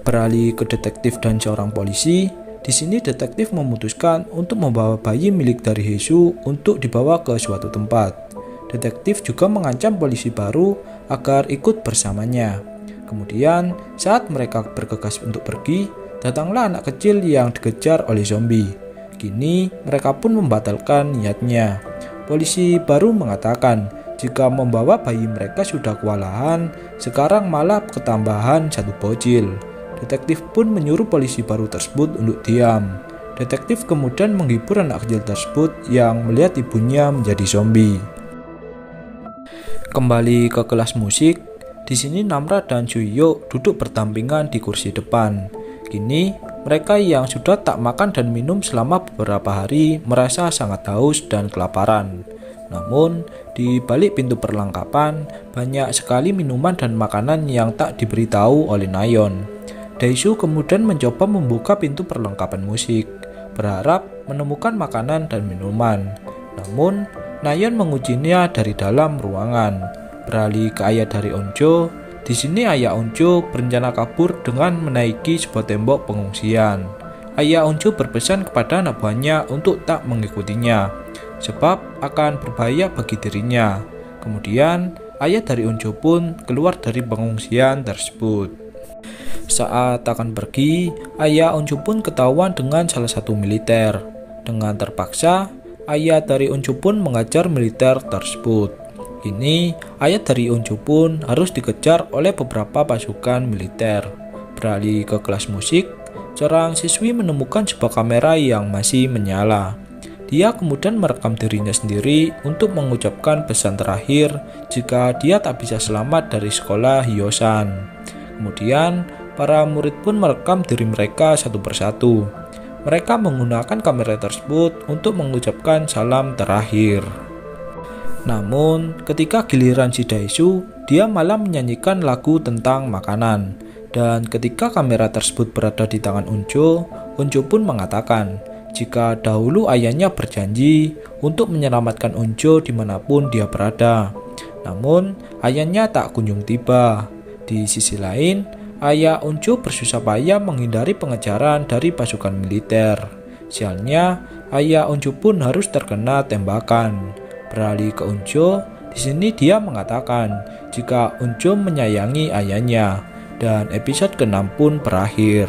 Beralih ke detektif dan seorang polisi, di sini detektif memutuskan untuk membawa bayi milik dari Haesoo untuk dibawa ke suatu tempat. Detektif juga mengancam polisi baru agar ikut bersamanya. Kemudian, saat mereka bergegas untuk pergi, datanglah anak kecil yang dikejar oleh zombie. Kini, mereka pun membatalkan niatnya. Polisi baru mengatakan jika membawa bayi mereka sudah kewalahan, sekarang malah ketambahan satu bocil. Detektif pun menyuruh polisi baru tersebut untuk diam. Detektif kemudian menghibur anak kecil tersebut yang melihat ibunya menjadi zombie. Kembali ke kelas musik, di sini Namra dan Suyuk duduk berdampingan di kursi depan. Kini, mereka yang sudah tak makan dan minum selama beberapa hari merasa sangat haus dan kelaparan. Namun, di balik pintu perlengkapan, banyak sekali minuman dan makanan yang tak diberitahu oleh Nayeon. Daeshu kemudian mencoba membuka pintu perlengkapan musik, berharap menemukan makanan dan minuman. Namun, Nayeon mengujinya dari dalam ruangan. Beralih ke ayah dari Onjo, di sini ayah Onjo berencana kabur dengan menaiki sebuah tembok pengungsian. Ayah Onjo berpesan kepada anak buahnya untuk tak mengikutinya, sebab akan berbahaya bagi dirinya. Kemudian, ayah dari Onjo pun keluar dari pengungsian tersebut. Saat akan pergi, ayah Onjo pun ketahuan dengan salah satu militer. Dengan terpaksa, ayah dari Onjo pun mengajar militer tersebut. Kini, ayah dari Onjo pun harus dikejar oleh beberapa pasukan militer. Beralih ke kelas musik, seorang siswi menemukan sebuah kamera yang masih menyala. Dia kemudian merekam dirinya sendiri untuk mengucapkan pesan terakhir jika dia tak bisa selamat dari sekolah Hyosan. Kemudian, para murid pun merekam diri mereka satu persatu. Mereka menggunakan kamera tersebut untuk mengucapkan salam terakhir. Namun, ketika giliran si Daeshu, dia malah menyanyikan lagu tentang makanan. Dan ketika kamera tersebut berada di tangan Onjo, Onjo pun mengatakan jika dahulu ayahnya berjanji untuk menyelamatkan Onjo dimanapun dia berada. Namun, ayahnya tak kunjung tiba. Di sisi lain, ayah Onjo bersusah payah menghindari pengejaran dari pasukan militer. Sialnya, ayah Onjo pun harus terkena tembakan. Beralih ke Onjo, di sini dia mengatakan jika Onjo menyayangi ayahnya, dan episode ke-6 pun berakhir.